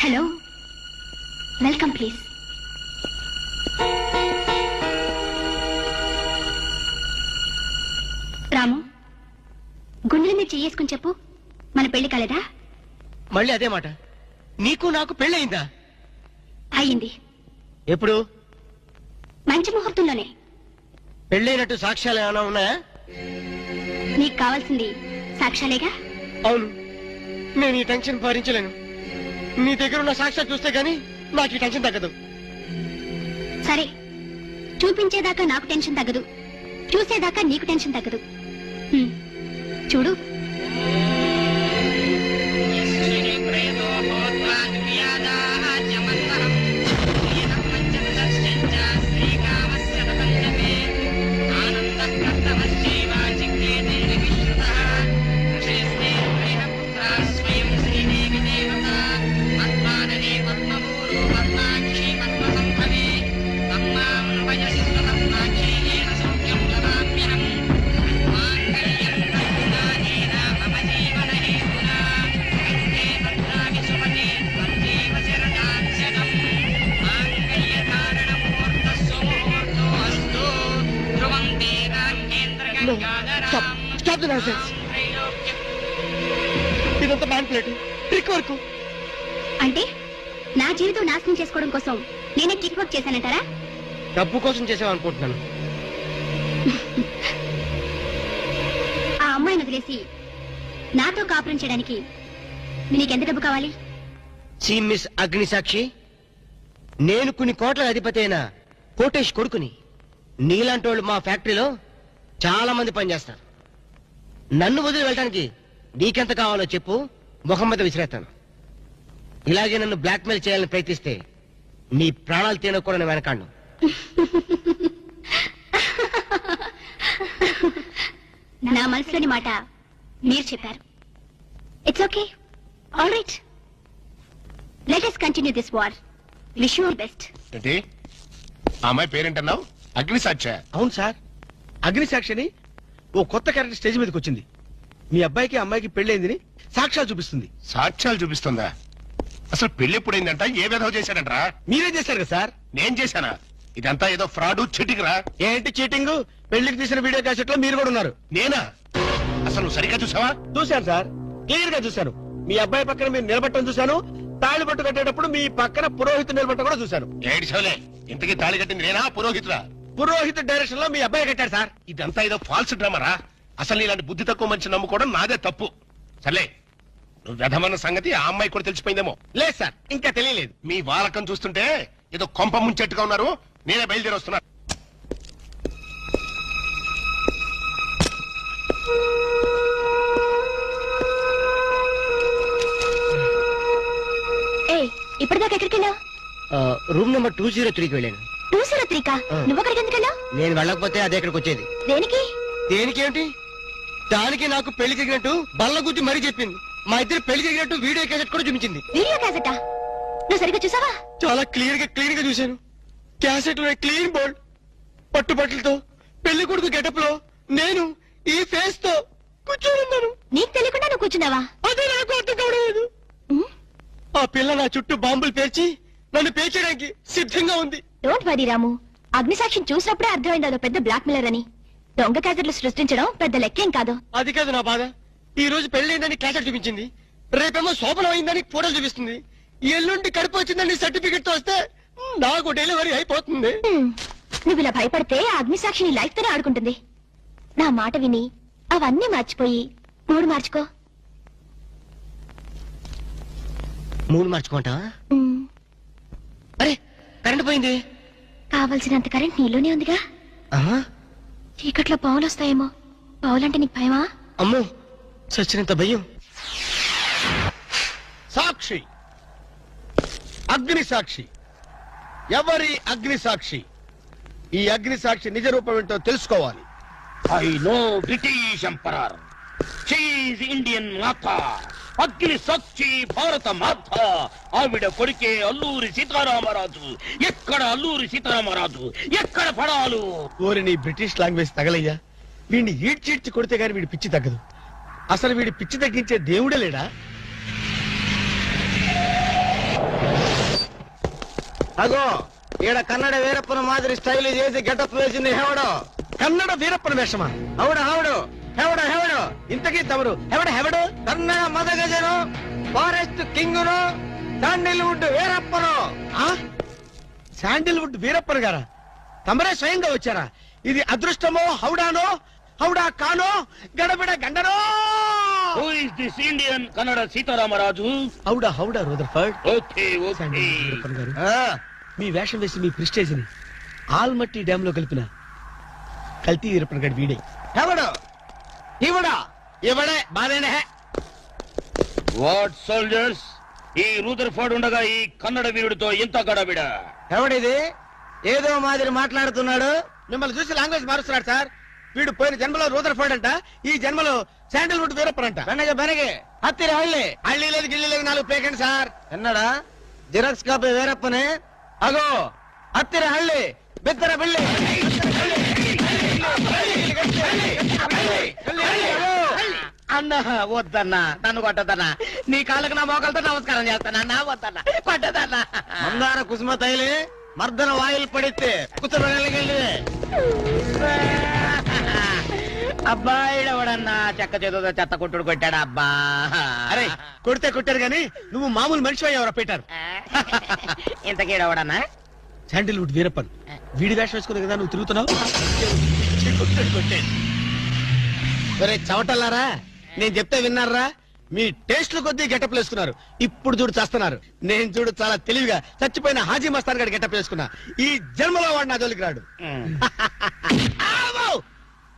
Hello, welcome please. రాము, గుండెల మీద చెయ్యేసుకుని చెప్పు, మన పెళ్లి కాలేదా? మళ్ళీ అదే మాట. నీకు నాకు పెళ్ళయిందా? అయ్యింది. ఎప్పుడు? మంచి ముహూర్తంలోనే. పెళ్ళైనట్టు సాక్ష్యాలు ఏమైనా ఉన్నాయా? నీకు కావాల్సింది సాక్ష్యాలేగా? అవును. నేను ఈ టెన్షన్ భరించలేను. నీ దగ్గర ఉన్న సాక్ష్యాలు చూస్తే గానీ నాకు ఈ టెన్షన్ తగ్గదు. సరే, చూపించేదాకా నాకు టెన్షన్ తగ్గదు, చూసేదాకా నీకు టెన్షన్ తగ్గదు. చూడు. ఆనంద స్టాప్ ది నాన్సెన్స్. ఇదంతా మ్యానిపులేట్, ట్రిక్ వర్క్. అంటే నా జీవితం నాశనం చేసుకోవడం కోసం నేనే కిక్ వర్క్ చేశానంటారా? డబ్బు కోసం చేసావనుకుంటున్నాను. ఆ అమ్మాయిని వదిలేసి నాతో కాపురం చేయడానికి నీకెంత డబ్బు కావాలి? సి మిస్ అగ్నిసాక్షి, నేను కొన్ని కోట్ల అధిపతి అయిన కోటేష్ కొడుకుని. నీలాంటి వాళ్ళు మా ఫ్యాక్టరీలో చాలా మంది పనిచేస్తారు. నన్ను వదిలి వెళ్ళడానికి నీకెంత కావాలో చెప్పు, ముఖం మీద విసిరేస్తాను. ఇలాగే నన్ను బ్లాక్మెయిల్ చేయాలని ప్రయత్నిస్తే నీ ప్రాణాలు తీయడం కూడా నేను వెనకాడను. నా మనసులోని మాట మీరు చెప్పారు. It's okay, all right. Let us continue this war. Wish you all best. ఏంటి ఆ అమ్మాయి పేరేంటన్నావు? అగ్నిసాక్ష? అవును సార్, అగ్నిసాక్షిని ఓ కొత్త క్యారెక్టర్ స్టేజ్ మీదకి వచ్చింది. మీ అబ్బాయికి అమ్మాయికి పెళ్ళైందని సాక్ష్యాలు చూపిస్తుంది. సాక్ష్యాలు చూపిస్తుందా? అసలు పెళ్లి ఎప్పుడైందంట? ఏ విధవ చేశాడంట్రా? మీరేం చేశారు కదా సార్? నేను చేశానా? ఇదంతా ఏదో ఫ్రాడ్ చీటింగ్ రా. ఏంటి చీటింగ్? పెళ్లికి తీసిన వీడియో క్యాసెట్ లో మీరు కూడా ఉన్నారు. నేనా? అసలు నువ్వు సరిగ్గా చూసావా? చూశాను సార్, క్లియర్ గా చూశాను. మీ అబ్బాయి పక్కన మీరు నిలబట్టడం చూశాను. తాళి పట్టు కట్టేటప్పుడు మీ పక్కన పురోహితు నిలబట్టడం కూడా చూశాను. ఏడిసోలే, ఇంతకీ తాళి కట్టింది నేనా పురోహితురా? పురోహిత డైరెక్షన్ లో మీ అబ్బాయి కట్టారు సార్. ఇదంతా ఏదో ఫాల్స్ డ్రామారా. అసలు ఇలాంటి బుద్ధి తక్కువ మనిషి నమ్ముకోవడం నాదే తప్పు. సర్లే, నువ్వు వ్యధమన్న సంగతి ఆ అమ్మాయి కూడా తెలిసిపోయిందేమో. లేదు సార్, ఇంకా తెలియలేదు. మీ వాలకం చూస్తుంటే ఏదో కొంప ముంచెట్టుగా ఉన్నారు. నేనే బయలుదేరి వస్తున్నా. ఇప్పటిదాకా ఎక్కడికి వెళ్ళావు? రూమ్ నెంబర్ 203కి వెళ్ళాను. 203కా? నువ్వు అక్కడికి ఎందుకు వెళ్ళావు? నేను వెళ్ళకపోతే అదే ఇక్కడికి వచ్చేది. దేనికి? దేనికేంటి? దానికి నాకు పెళ్లి జరిగినట్టు బల్ల గుద్ది మరీ చెప్పింది. మా ఇద్దరు పెళ్లి జరిగినట్టు వీడియో క్యాసెట్ కూడా చూపించింది. వీడియో క్యాసెటా? నువ్వు సరిగ్గా చూసావా? చాలా క్లియర్ గా చూశాను. క్యాసెట్ లో క్లీన్ బోల్డ్, పట్టుబట్టలతో, పెళ్లి కొడుకు గెటప్ లో నేను ఈ ఫేస్ తో కూర్చొని ఉన్నాను. నీకు తెలియకుండా నువ్వు కూర్చున్నావా? అదే నాకు అర్థం కావడం. ఆ పిల్ల నా చుట్టూ బాంబులు పేర్చి నన్ను పేర్చడానికి సిద్ధంగా ఉంది. డోంట్ వరీ రాము, అగ్నిసాక్షిని చూసినప్పుడే అర్థమైంది అదో పెద్ద బ్లాక్ మెయిలర్ అని. దొంగ క్యాసెట్లు సృష్టించడం పెద్ద లెక్కేం కాదు. అది కాదు నా బాధ. ఈ రోజు పెళ్లి క్యాసెట్ చూపించింది, రేపేమో శోభనం అయిందని ఫోటోలు చూపిస్తుంది, ఎల్లుండి కడుపు వచ్చిందని సర్టిఫికెట్ తో వస్తే నాకు డెలివరీ అయిపోతుంది. నువ్వు ఇలా భయపడితే ఆ అగ్నిసాక్షిని లైఫ్ తోనే ఆడుకుంటుంది. నా మాట విని అవన్నీ మర్చిపోయి మూడు మార్చుకో. మూడు మార్చుకుంటావా? అరే, కరెంట్ పోయింది. కావలసినంత కరెంట్ నీలోనే ఉందిగా. చీకట్లో పావులు వస్తాయేమో. పావులంటే నీకు భయమా? అమ్మో, సచ్చినంత భయం. సాక్షి, అగ్ని సాక్షి. ఎవరి అగ్ని సాక్షి? ఈ అగ్ని సాక్షి నిజ రూపం ఏంటో తెలుసుకోవాలి. ఐ నో బ్రిటిష్ ఎంపరర్, షీఈ్ ఇండియన్ మాత, అగ్ని సాక్షి భారత మాత. ఆవిడ కొడుకే అల్లూరి సీతారామరాజు. ఎక్కడ అల్లూరి సీతారామరాజు, ఎక్కడ పడాలు? ఓరి నీ బ్రిటిష్ లాంగ్వేజ్ తగలయ్యా. వీడిని ఈడ్చిడ్చి కొడితే గాని వీడి పిచ్చి తగ్గదు. అసలు వీడి పిచ్చి తగ్గించే దేవుడే లేడా? అగో, ఈడ కన్నడ వీరప్పన మాదిరి స్టైల్ చేసి గెటప్ వేసింది హెవడో. కన్నడ వీరప్పన వేషమా? హౌడు హౌడు, హెవడో హెవడో. ఇంతకీ తమరు హెవడు? కన్నడ మదగజను, ఫారెస్ట్ కింగును, శాండిల్వుడ్ వీరప్పను. శాండిల్వుడ్ వీరప్పన్ గారా? తమరే స్వయంగా వచ్చారా? ఇది అదృష్టమో హౌడానో, హౌడా కానో, గడబిడ గండనో? Who is this Indian Kannada Sitaramaraju? హౌడా హౌడా రూదర్ఫర్డ్. Okay okay. వీరప్పన్ గారు, మీ వేషం వేసి మీ ప్రిస్టేజ్ ని ఆల్మట్టి డ్యామ్ లో కలిపిన కల్తీ వీరప్పన్ గారి వీడే. ఎవడు ఇవడా? ఇవడే బాధేనే. వాట్ సోల్జర్స్, ఈ రూదర్ఫర్డ్ ఉండగా ఈ కన్నడ వీరుడితో ఇంత గడబిడ? ఎవడిది? ఏదో మాదిరి మాట్లాడుతున్నాడు. మిమ్మల్ని చూసి లాంగ్వేజ్ మారుస్తున్నాడు సార్. వీడు పోయిన జన్మలో రూదర్ఫర్డ్ అంట, ఈ జన్మలో శాండిల్వుడ్ వీరప్పన్ అంట. బెనగే హత్తిరి హళ్ళి లేదు గిల్లి లేదు, 4 ప్లేకండి సార్. ఎన్నడా జిరాక్స్ కాపీ వీరప్పనే. అగో హత్తిరి హళ్ళి, బిత్తర బిల్లి. అన్న వద్దన్నా, నన్ను కొట్టదన్నా. నీ కాళ్ళకు నా మోకాలతో నమస్కారం చేస్తానన్నా. వద్దన్నా, కొట్టదన్నా. మందార కుసుమ తైలి మర్దన వాయులు పడితే కుసరగలిగే. అబ్బాయిడవడన్నా చెక్క చేతులతో చెత్త కొట్టుడు కొట్టాడా అబ్బా? అరే కొడితే కొట్టారు గాని నువ్వు మామూలు మనిషి అయ్యావరా పెట్టారు. ఇంతకీడవడన్నా శాండిల్వుడ్ వీరప్పన్ వీడి వేషం వేసుకుని కదా నువ్వు తిరుగుతున్నావు. ఒరే చవటల్లారా, నేను చెప్తే విన్నారా? మీ టేస్ట్ల కొద్దీ గెటప్ వేసుకున్నారు. ఇప్పుడు చూడు చేస్తున్నారు. నేను చూడు చాలా తెలివిగా చచ్చిపోయిన హాజీ మస్తాన్ గారి గెటప్ వేసుకున్నా. ఈ జన్మలో వాడు నా జోలికి రాడు.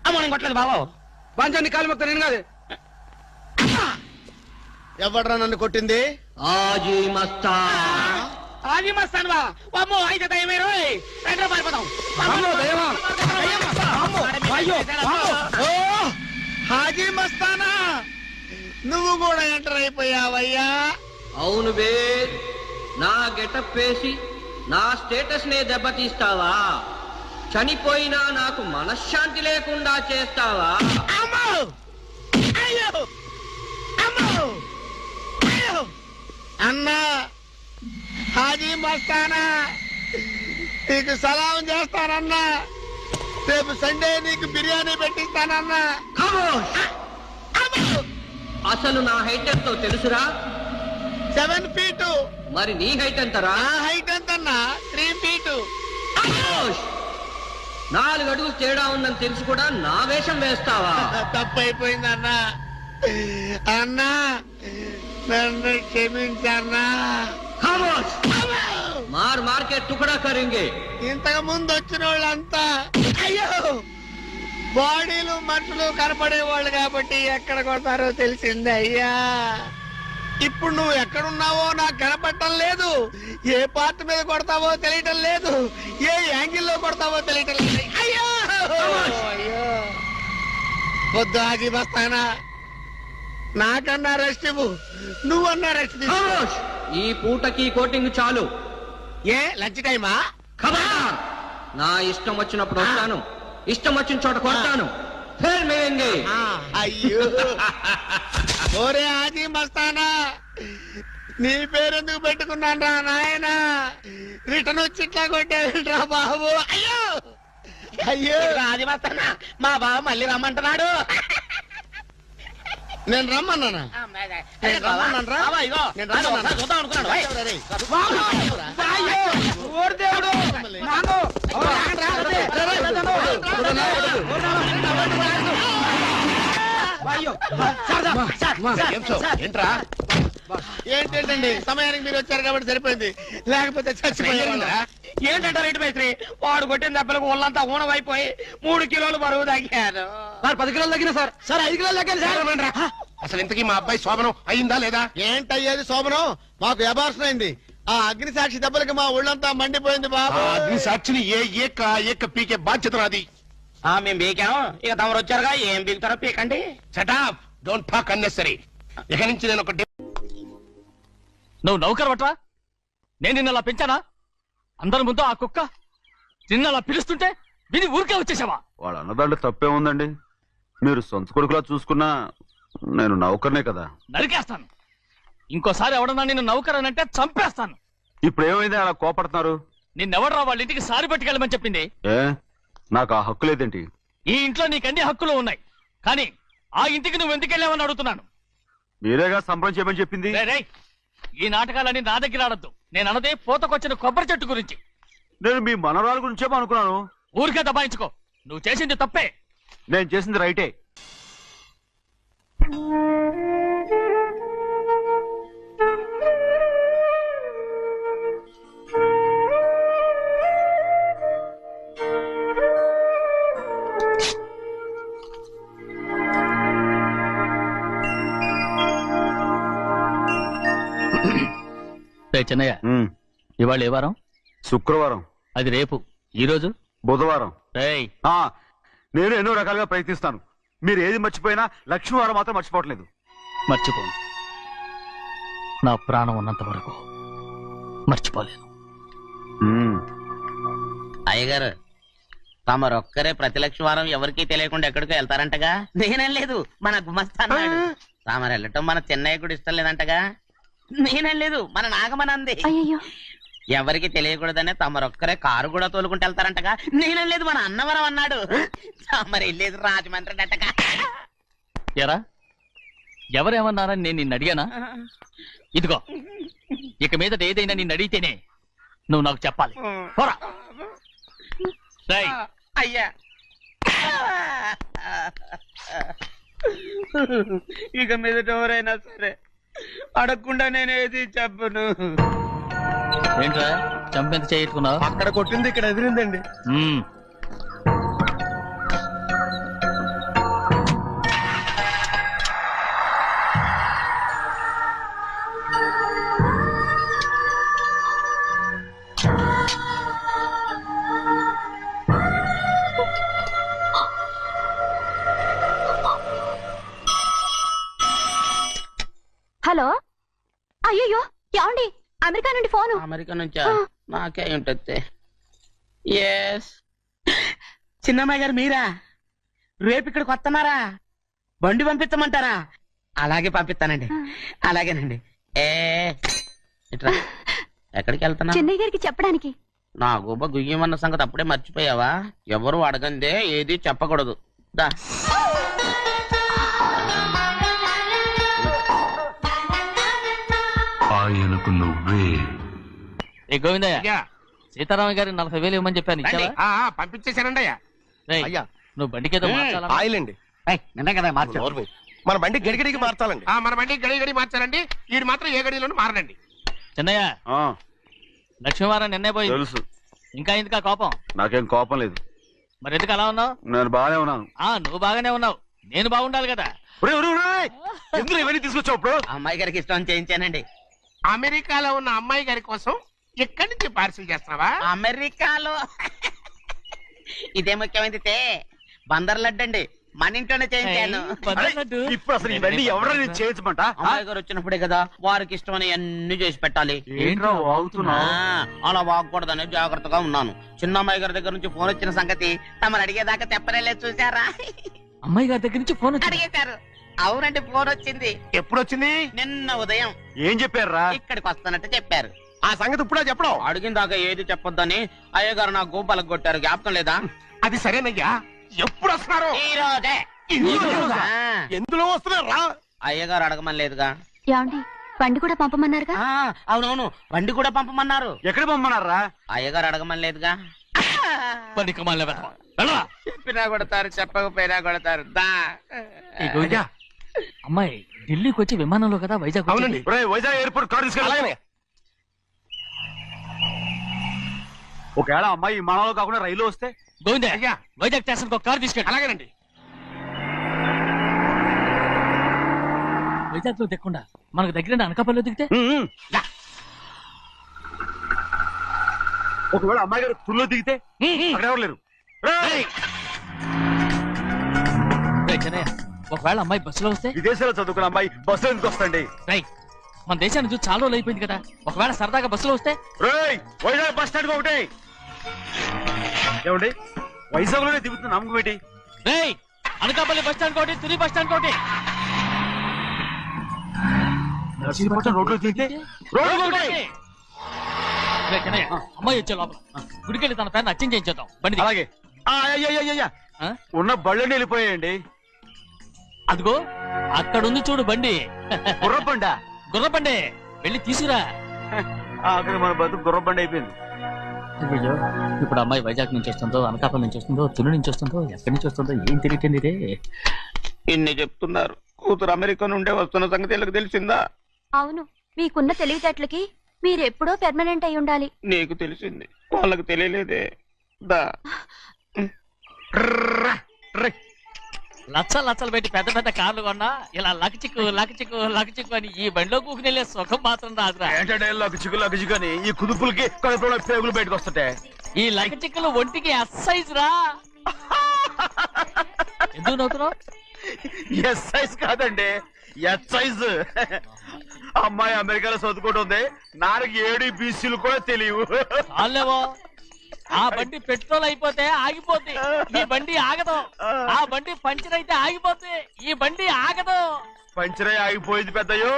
అమ్మ కొట్టలేదు బాబు. పంచాన్ని కాలు మొక్క నేను కాదు. ఎవడ్రా నన్ను కొట్టింది? హాజీ మస్తాన్. హాజీ మస్తాన్ బా అమ్మో అయితే దయమే రోయ్. రండి పారిపోదాం. ఓ హాజీ మస్తానా, నువ్వు కూడా ఎంటర్ అయిపోయావయ్యా. అవును బే, నా గెటప్ వేసి నా స్టేటస్ నే దెబ్బతీస్తావా? చనిపోయినా నాకు మనశ్శాంతి లేకుండా చేస్తావా? అమ్మో! అయ్యో! అమ్మో! అయ్యో! అన్నా హాజీ మస్తానా, నీకు సలాం చేస్తానన్నా. రేపు సండే నీకు బిర్యానీ పెట్టిస్తానన్నా. అసలు నా హైట్ ఎంతో తెలుసురా? 7 feet. మరి నీ హైట్ ఎంతరా? నా హైట్ ఎంతన్నా? 3 feet. 4 అడుగులు తేడా ఉందని తెలిసి కూడా నా వేషం వేస్తావా? తప్పైపోయిందన్నా. అన్నా నన్ను క్షమించన్నా. మార్ మార్కెట్ టుకడా కరింగే. ఇంతకు ముందు వచ్చిన వాళ్ళంతా అయ్యో బాడీలు మనుషులు కనపడే వాళ్ళు కాబట్టి ఎక్కడ కొడతారో తెలిసింది అయ్యా. ఇప్పుడు నువ్వు ఎక్కడున్నావో నాకు కనపడటం లేదు. ఏ పార్ట్ మీద కొడతావో తెలియటం లేదు. ఏ యాంగిల్లో కొడతావో తెలియటం లేదు. అయ్యో అయ్యో వద్దు హాజీ మస్తానా, నాకన్నా రెస్ట్ ఇవ్వు. నువ్వన్నా రెస్ట్ తీసుకో. ఈ పూటకి కోటింగ్ చాలు. ఏ లంచ్ టైమా? ఖబర్దార్! నా ఇష్టం వచ్చినప్పుడు వస్తాను, ఇష్టం వచ్చిన చోట కొడతాను. ఫిర్ మిలేంగే. అయ్యో ఓరే హాజీ మస్తానా, నీ పేరెందుకు పెట్టుకున్నాను రా నాయనా? రిటర్న్ వచ్చి ఇట్లా కొట్టేరా బాబు. అయ్యో అయ్యో హాజీ మస్తానా, మా బావ మళ్ళీ రమ్మంటున్నాడు. నేను రమ్మన్నానా? నేను రమ్మన్నాను రా. నేను రమ్మన్నాను. చూద్దాం అనుకున్నాడు. ఏంటండి సమయానికి మీరు వచ్చారు కాబట్టి సరిపోయింది, లేకపోతే చచ్చిపోయారు. ఏంటంటారు ఇటు మైత్రి? వాడు కొట్టిన దెబ్బలకు ఒళ్ళంతా ఊనమైపోయి 3 కిలోలు బరువు తగ్గాను. 10 కిలోలు తగ్గిన సార్. సార్ 5 కిలోలు తగ్గాను సార్. అసలు ఇంతకీ మా అబ్బాయి శోభనం అయిందా లేదా? ఏంటయ్యేది శోభనం? మాకు అబార్షన్ అయింది. ఆ అగ్ని సాక్షి దెబ్బలకి మా ఒళ్ళంతా మండిపోయింది బాబు. అగ్ని సాక్షిని ఏక పీకే బాధ్యత నాది. మేము బీకాం, ఇక తమరు వచ్చారుగా, ఏం బీకుతారో పీకండి. Shut up, don't talk unnecessary. ఇక నుంచి నేను ఒక నువ్వు నౌకర్ పట్రా? నేను నిన్న అలా పెంచానా? అందరి ముందు ఆ కుక్క నిన్న అలా పిలుస్తుంటే విని ఊరికే వచ్చేసావా? వాడు అన్నదాంట్లో తప్పే ఉందండి. మీరు సొంత కొడుకులా చూసుకున్నా నేను నౌకర్నే కదా. నరికేస్తాను. ఇంకోసారి ఎవడన్నా నిన్ను నౌకర్ అని అంటే చంపేస్తాను. ఇప్పుడు ఏమైంది అలా కోపడుతున్నారు? నిన్నెవడరా వాళ్ళ ఇంటికి సారి పట్టుకెళ్ళమని చెప్పింది? ఏ నాకు ఆ హక్కు లేదేంటి? ఈ ఇంట్లో నీకు అన్ని హక్కులు ఉన్నాయి, కానీ ఆ ఇంటికి నువ్వు ఎందుకు వెళ్ళావని అడుగుతున్నాను. మీరేగా సంబరం చేయమని చెప్పింది. రేయ్, ఈ నాటకాలన్నీ నా దగ్గర ఆడద్దు. నేను అన్నదే పూతకొచ్చిన కొబ్బరి చెట్టు గురించి. నేను మీ మనవరాల గురించేమో అనుకున్నాను. ఊరికే దబాయించుకో. నువ్వు చేసింది తప్పే. నేను చేసింది రైటే. చిన్నయ్య, ఇవాళ ఏ వారం? శుక్రవారం. అది రేపు. ఈ రోజు బుధవారం. రేయ్, నేను ఎన్నో రకాలుగా ప్రయత్నిస్తాను. మీరు ఏది మర్చిపోయినా లక్ష్మీవారం మాత్రం మర్చిపోవట్లేదు. మర్చిపోను. నా ప్రాణం ఉన్నంత వరకు మర్చిపోలేను. అయ్యగారు, తమరొక్కరే ప్రతి లక్షవారం ఎవరికీ తెలియకుండా ఎక్కడికో వెళ్తారంటగా? నేనేం లేదు, మన గుమస్తా అన్నాడు. తామరు వెళ్ళటం మన చెన్నయ్య కూడా ఇష్టం లేదంటగా? నేనేం లేదు, మన నాగమనంది. అయ్యో, ఎవరికి తెలియకూడదనే తమరొక్కరే కారు కూడా తోలుకుంటూ వెళ్తారంటగా. నేను లేదు, మన అన్నవరం అన్నాడు. తమరు వెళ్ళేది రాజమండ్రి అంటగా. ఎరా ఎవరేమన్నారని నేను నిన్ను అడిగానా? ఇదిగో ఇక మీద ఏదైనా నిన్ను అడిగితేనే నువ్వు నాకు చెప్పాలి. పోరా. రేయ్, అయ్యా ఇక మీద ఎవరైనా సరే అడగకుండా నేను ఏది చెప్పను. ఏంట్రా చంపెంత చేయించుకున్నావు? అక్కడ కొట్టింది ఇక్కడ ఎదిరిందండి. హలో, అయ్యో ఏమండి, అమెరికా నుండి ఫోను. అమెరికా నుంచా? నాకే ఉంటుంది. ఎస్, చిన్నమ్మాయి గారు మీరా? రేపు ఇక్కడికి వస్తున్నారా? బండి పంపిస్తామంటారా? అలాగే పంపిస్తానండి. అలాగేనండి. ఇట్రా. ఎక్కడికి వెళ్తున్నా? చెన్నై గారికి చెప్పడానికి. నా గుబ్బ గుయ్యమన్న సంగతి అప్పుడే మర్చిపోయావా? ఎవరు అడగందే ఏది చెప్పకూడదు. దా. ఆయనకు నువ్వే. ఏ గోవిందయ్య, సీతారామ గారి 40,000 ఇవ్వమని చెప్పాను, ఇచ్చావా? పంపించేశానండి అయ్యా. అయ్యా నువ్వు బండికేదో మార్చాలా? ఆయిల్ అండి. నిన్న కదా మార్చారు. మన బండి గడిగడికి మార్చాలండి. మన బండి గడి మార్చాలండి. వీడు మాత్రం ఏ గడిలోనూ మారనండి. చిన్నయ్య, లక్ష్మీవారం నిన్నే పోయి తెలుసు. ఇంకా ఎందుకా కోపం? నాకేం కోపం లేదు. మరి ఎందుకు అలా ఉన్నావు? నేను బాగానే ఉన్నాను. నువ్వు బాగానే ఉన్నావు, నేను బాగుండాలి కదా. ఎందుకు ఇవన్నీ తీసుకొచ్చావు? ఇప్పుడు అమ్మాయి గారికి ఇష్టం చేయించానండి. అమెరికాలో ఉన్న అమ్మాయి గారి కోసం ఎక్కడి నుంచి పార్సిల్ చేస్తున్నావా? అమెరికాలో ఇదే ముఖ్యమైనది. బందర్ లడ్డు అండి, మన ఇంట్లోనే చేయించాను. ఇప్పుడు అసలు ఇవన్నీ ఎవరైనా చేయించమంట? అమ్మాయి గారు వచ్చినప్పుడే కదా వారికి ఇష్టమని అన్ని చేసి పెట్టాలి. ఏంట్రా వాగుతున్నావ్? అలా వాగకూడదని జాగ్రత్తగా ఉన్నాను. చిన్న అమ్మాయి గారి దగ్గర నుంచి ఫోన్ వచ్చిన సంగతి తమరు అడిగేదాకా తెప్పరేలేదు. చూసారా? అమ్మాయి గారి దగ్గర నుంచి ఫోన్ అడిగేశారు. అవునండి, ఫోన్ వచ్చింది. ఎప్పుడు వచ్చింది? నిన్న ఉదయం. ఏం చెప్పారా? ఇక్కడికి వస్తానంటే చెప్పారు. ఆ సంగతి ఇప్పుడే చెప్పడం. అడిగిన దాకా ఏది చెప్పొద్దని అయ్యగారు నా గోపాలకు కొట్టారు. జ్ఞాపకం లేదా? అది సరేనయ్యా. ఎప్పుడు వస్తున్నారు? ఈ రోజే. ఎందులో వస్తున్నారా? అయ్యగారు అడగమని లేదుగా. ఏమండి, బండి కూడా పంపమన్నారుగా? అవునవును, బండి కూడా పంపమన్నారు. ఎక్కడ పంపమన్నారా? అయ్యగారు అడగమని లేదుగా. చెప్పినా కొడతారు, చెప్పకపోయినా కొడతారు. అమ్మాయి ఢిల్లీకి వచ్చి విమానంలో కదా వైజాగ్. అవునండి. వైజాగ్ ఎయిర్పోర్ట్ కార్ తీసుకెళ్ళి. ఒకవేళ అమ్మాయి విమానంలో కాకుండా రైలు వస్తే? గోవిందే, వైజాగ్ స్టేషన్ ఒక కార్ తీసుకెళ్ళి. అలాగేనండి. వైజాగ్ లో దిక్కుండా మనకు దగ్గర అనకాపల్లిలో దిగితే? ఒకవేళ అమ్మాయి గారు తుల్లో దిగితే? అక్కడ ఎవరు లేరు. ఒకవేళ అమ్మాయి బస్సులో వస్తే? విదేశాల్లో చదువుకున్న అమ్మాయి బస్సు ఎందుకు వస్తండి? మన దేశాన్ని చూసి చాలా రోజులు అయిపోయింది కదా. ఒకవేళ సరదాగా బస్సులో వస్తే? వైజాగ్ బస్ స్టాండ్ ఒకటి. ఏమండి, వైజాగ్ లోనే దిగుతున్న నమ్మకం ఏంటి? అనకాపల్లి బస్ స్టాండ్ కోటి, తుని బస్ స్టాండ్ కోటి. నర్సీపట్నం రోడ్లో దిగితే అమ్మాయి వచ్చే లోపల గుడికెళ్ళి తన పేరుని అచ్చం చేయించేద్దాం. బండి అలాగే. ఉన్న బళ్ళని వెళ్ళిపోయాయండి. అదిగో అక్కడుంది చూడు బండి. గుర్రబండా? గుర్రబండి, వెళ్ళి తీసుకురా. అక్కడ మన బతుకు గుర్రబండి అయిపోయింది. అయ్యో, ఇప్పుడు అమ్మాయి వైజాగ్ నుంచి వస్తుందో, అనకాపల్లి నుంచి వస్తుందో, తుని నుంచి వస్తుందో, ఎక్కడి నుంచి వస్తుందో ఏం తెలియటండి రే. ఇన్ని చెప్తున్నారు, కూతురు అమెరికా నుండే వస్తున్న సంగతి వీళ్ళకి తెలిసిందా? అవును, మీకున్న తెలివితేటలకి మీరెప్పుడో పెర్మనెంట్ అయి ఉండాలి. నీకు తెలిసింది, వాళ్ళకి తెలియలేదే. దా లచ్చలు పెట్టి పెద్ద పెద్ద కార్లు కొన్నా ఇలా లకచిక్కు లకచిక్కు లకచిక్కు అని ఈ బండిలో కూకునెళ్ళే సుఖం మాత్రం రాదురా. ఏంటంటే లకచిక్కు అని ఈ కుదుపులకి కడుపులో పేగులు బయటకు వస్తుంటాయి. ఈ లకచిక్కులు ఒంటికి ఎక్సైజ్ రా. ఎందుకు నవ్వుతున్నావు? ఎక్సైజ్ కాదండి, ఎక్సైజ్. అమ్మాయి అమెరికాలో చదువుకుంటుంది, నాకు 7 BCలు కూడా తెలియవు. చాలేవో, ఆ బండి పెట్రోల్ అయిపోతే ఆగిపోద్ది, ఈ బండి ఆగదు. ఆ బండి పంచర్ అయితే ఆగిపోద్ది, ఈ బండి ఆగదు. పంచరే ఆగిపోయింది పెద్దయ్యో.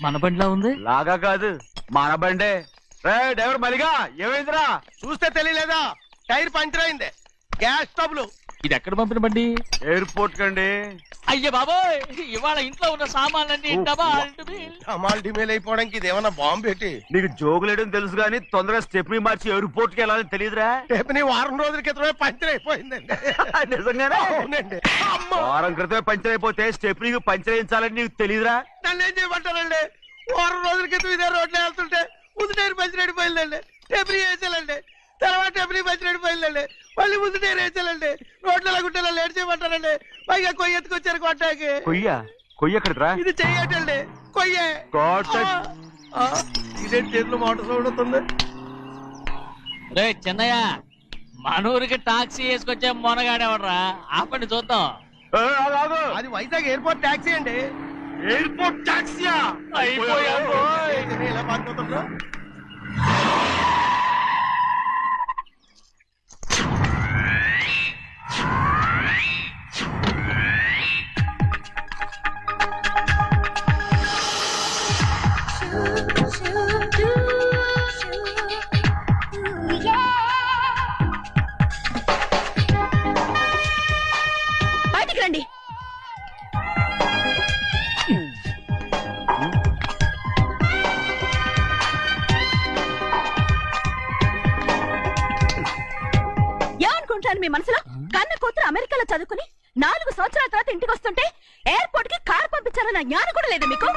మన బండిలా ఉంది. లాగా కాదు మన బండే. రే డ్రైవర్ మలిగా ఏమైందిరా? చూస్తే తెలియలేదా? టైర్ పంచర్ అయింది. Gas trouble. ఇది ఎక్కడ పంపిన బండి? ఎయిర్పోర్ట్ కండి. అయ్యే బాబోయ్, ఇవాళ ఇంట్లో ఉన్న సామాన్లన్నీ అమాల్ డిమేల్ అయిపోవడానికి ఇది ఏమన్నా బాంబు పెట్టి? నీకు జోగులేయడం తెలుసు కానీ తొందరగా స్టెప్ని మార్చి ఎయిర్పోర్ట్ కి వెళ్ళాలని తెలియదురా? రేపు వారం రోజుల క్రితమే పంచర్ అయిపోయిందండి. నిజంగానే? అవునండి. వారం క్రితమే పంచర్ అయిపోతే స్టెప్నీకి పంచర్ వేయించాలని నీకు తెలియదురా? నన్ను ఏం చేయమంటారండి? వారం రోజుల క్రితం ఇదే రోడ్లో వెళ్తుంటే ముందు టైర్ పంచర్ అయిపోయిందండి. టెబ్రీ వేసాలండి. తర్వాత టెబ్రీ పంచర్ అయిపోయిందండి. మళ్ళీ ముందు టైర్ వేసాలండి. రోడ్లు ఎలా గుంటే లేట్ చేయమంటారండి. పైగా కొయ్య ఎత్తుకొచ్చారు కొట్టాకి. కొయ్య ఎక్కడిరా? ఇది చెయ్యటండి. కొయ్యే. ఇదే చేతులు మోటార్ సౌండ్ అవుతుంది. రే చిన్నయ్య, మనూరికి టాక్సీ వేసుకొచ్చే మొనగాడేవడరా? ఆపండి చూద్దాం. అది వైజాగ్ ఎయిర్పోర్ట్ టాక్సీ అండి. ఎయిర్పోర్ట్ టాక్సీయా? ఇలా పారిపోతుండ్రా? బయటికి రండి. ఏమనుకుంటాను మీ మనసులో? కన్న కూతురు అమెరికాలో చదువుకుని 4 సంవత్సరాల తర్వాత ఇంటికి వస్తుంటే ఎయిర్పోర్ట్ కి కార్ పంపించాలన్న జ్ఞానం కూడా లేదా మీకు?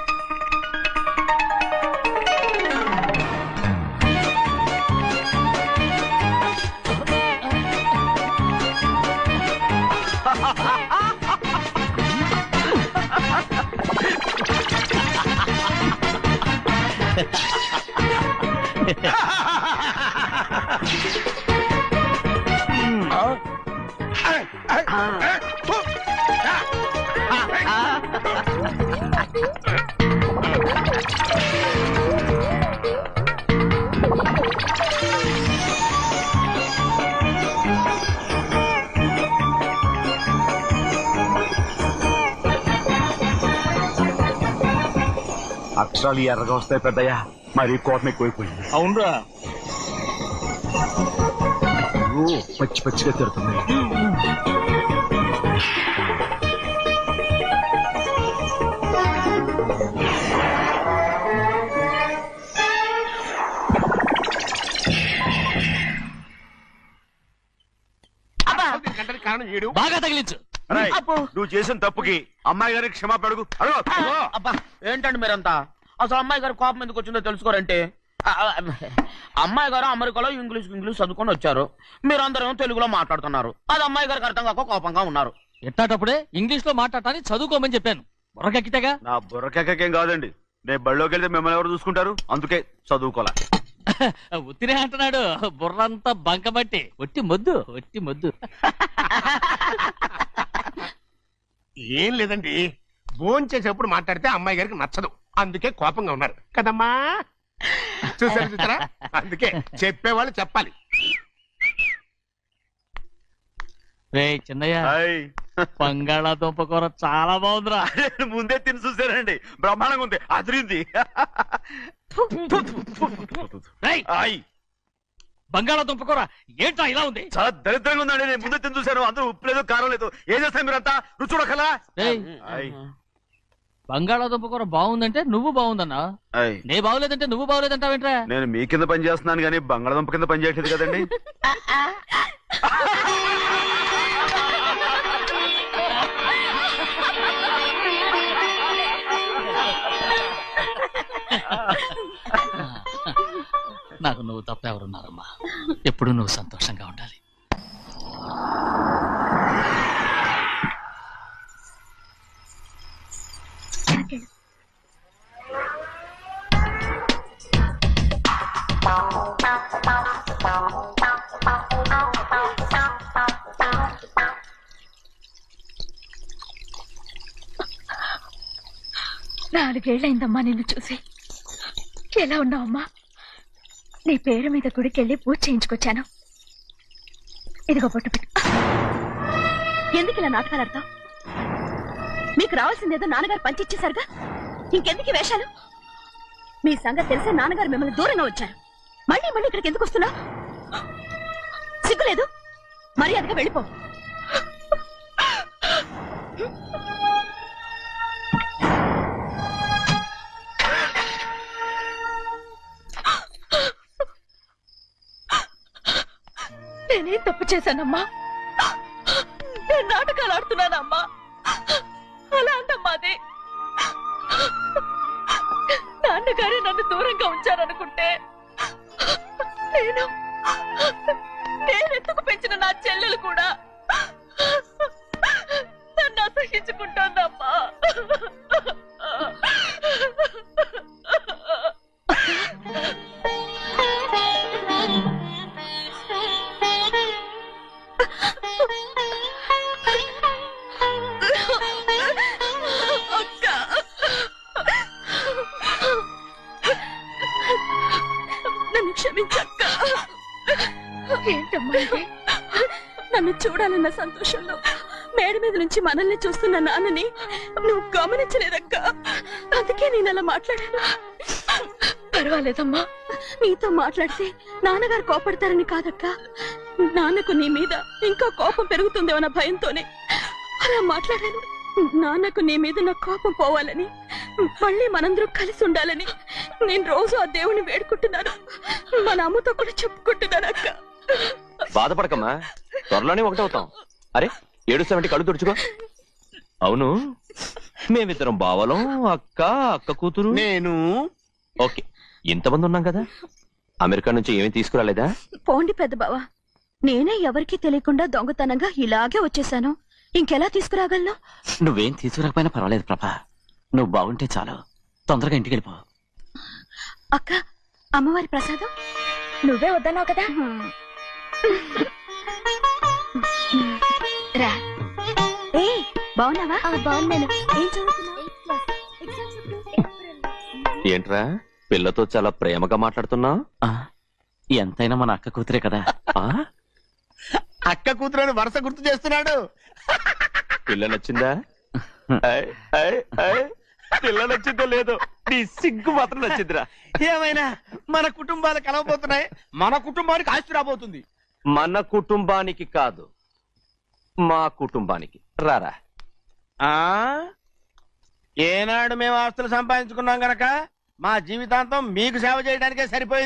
అక్షరాలు ఎర్రగా వస్తాయి పెద్దయ్యా. మరి కోపం ఎక్కువైపోయింది. అవునరా, పచ్చి పచ్చిగా తిడుతుంది. బాగా తగిలించు. నువ్వు చేసిన తప్పుకి అమ్మాయి గారికి క్షమాపణ అడుగు. అబ్బా ఏంటండి మీరంతా? అసలు అమ్మాయి గారు కోపం ఎందుకు వచ్చిందో తెలుసుకోరంటే, అమ్మాయి గారు అమెరికాలో ఇంగ్లీష్ చదువుకొని వచ్చారు. మీరందరూ తెలుగులో మాట్లాడుతున్నారు. అది అమ్మాయి గారికి అర్థం కాక కోపంగా ఉన్నారు. ఎట్టాటప్పుడే ఇంగ్లీష్ లో మాట్లాడటానికి చదువుకోమని చెప్పాను. బుర్రకెక్కితేగా. నా బుర్రకేకేం కాదండి. నేను బళ్ళోకి వెళ్తే మిమ్మల్ని ఎవరు చూసుకుంటారు? అందుకే చదువుకోలే. ఉత్తినే అంటున్నాడు. బుర్రంతా బంకబట్టి ఒట్టి మొద్దు. ఏం లేదండి, భోజనం చేసేప్పుడు మాట్లాడితే అమ్మాయి గారికి నచ్చదు. అందుకే కోపంగా ఉన్నారు కదమ్మా. చూసారా? అందుకే చెప్పేవాళ్ళు చెప్పాలి. రే చిన్నయ్య, బంగాళాదుంప కూర చాలా బాగుందిరా. ముందే తిని చూసానండి, బ్రహ్మాండంగా ఉంది. అదిరింది. బంగాళాదుంప కూర ఏంటా ఇలా ఉంది? చాలా దరిద్రంగా ఉందండి. నేను ముందే తిని చూశాను. అందరూ ఉప్పు లేదు, కారం లేదు. ఏం చేస్తాను మీరంతా? రుచి చూడకలా. బంగాళాదుంప కూర బాగుందంటే నువ్వు బాగుందన్నా, నే బాగులేదంటే నువ్వు బాగులేదంటావేంట్రా? నేను మీ కింద పని చేస్తున్నాను కానీ బంగాళాదుంప కింద పని చేయట్లేదు కదండి. నాకు నువ్వు తప్ప ఎవరున్నారమ్మా? ఎప్పుడు నువ్వు సంతోషంగా ఉండాలి. నాలుగేళ్లైందమ్మా నిన్ను చూసి. ఎలా ఉన్నావమ్మా? నీ పేరు మీద గుడికెళ్ళి పూజ చేయించుకొచ్చాను. ఇదిగో బొట్టు పెట్టు. ఎందుకు ఇలా నాటకాలు ఆడతావు? మీకు రావాల్సిందేదో నాన్నగారు పంచిచ్చేశారుగా. ఇంకెందుకు ఈ వేషాలు? మీ సంగతి తెలిసే నాన్నగారు మిమ్మల్ని దూరంగా వచ్చారు. మళ్ళీ మళ్ళీ ఇక్కడికి ఎందుకు వస్తున్నా? సిగ్గులేదు? మర్యాదగా వెళ్ళిపో. నేనేం తప్పు చేశానమ్మా? నేను నాటకాలు ఆడుతున్నానమ్మా. అలా అందమ్మాది. నాన్నగారే నన్ను దూరంగా ఉంచారనుకుంటే నేనెందుకు పెంచిన నా చెల్లెలు కూడా నన్ను అసహించుకుంటోందమ్మా. నన్ను క్షమించక్క. ఏంటమ్మా ఇది? నన్ను చూడాలన్న సంతోషంలో మేడ మీద నుంచి మనల్ని చూస్తున్న నాన్నని నువ్వు గమనించలేదక్క. అందుకే నేను అలా మాట్లాడాను. పర్వాలేదమ్మా, నీతో మాట్లాడితే నాన్నగారు కోపడతారని కాదక్క. నాన్నకు నీ మీద ఇంకా కోపం పెరుగుతుందేమన్న భయంతోనే అలా మాట్లాడాను. నాన్నకు నీ మీద నా కోపం పోవాలని, మళ్ళీ మనందరం కలిసి ఉండాలని నేను రోజు ఆ దేవుని వేడుకుంటున్నాను. మన అమ్మతో కూడా చెప్పుకుంటున్నాను అక్క. బాధపడకమ్మా, త్వరలోనే ఒకటవుతాం. అరే 770 కళ్ళు తుడుచుకో. అవును, మేమిద్దరం బావలం, అక్క కూతురు, నేను. ఓకే, ఇంతమంది ఉన్నాం కదా. అమెరికా నుంచి ఏమీ తీసుకురాలేదా? పోండి పెద్ద బావ, నేనే ఎవరికీ తెలియకుండా దొంగతనంగా ఇలాగే వచ్చేసాను. ఇంకెలా తీసుకురాగలను? నువ్వేం తీసుకురాకపోయినా పర్వాలేదు ప్రభా. నువ్వు బాగుంటే చాలు. తొందరగా ఇంటికి వెళ్ళిపో. అక్క, అమ్మవారి ప్రసాదం నువ్వే వద్దన్నావు కదా. రా. ఏ బాగున్నావా? బాగున్నాను. ఏం చదువుతున్నావు? ఏంట్రా పిల్లతో చాలా ప్రేమగా మాట్లాడుతున్నావు? ఎంతైనా మన అక్క కూతురే కదా. అక్క కూతురు వరుస గుర్తు చేస్తున్నాడు. పిల్ల నచ్చిందా? పిల్ల నచ్చిందో లేదో, నీ సిగ్గు మాత్రం నచ్చిందిరా. ఏమైనా మన కుటుంబాలు కలవబోతున్నాయి. మన కుటుంబానికి ఆస్తి రాబోతుంది. మన కుటుంబానికి కాదు, మా కుటుంబానికి. రారా. ఏనాడు మేము ఆస్తులు సంపాదించుకున్నాం గనక మా జీవితాంతం మీకు సేవ చేయడానికే సరిపోయింది.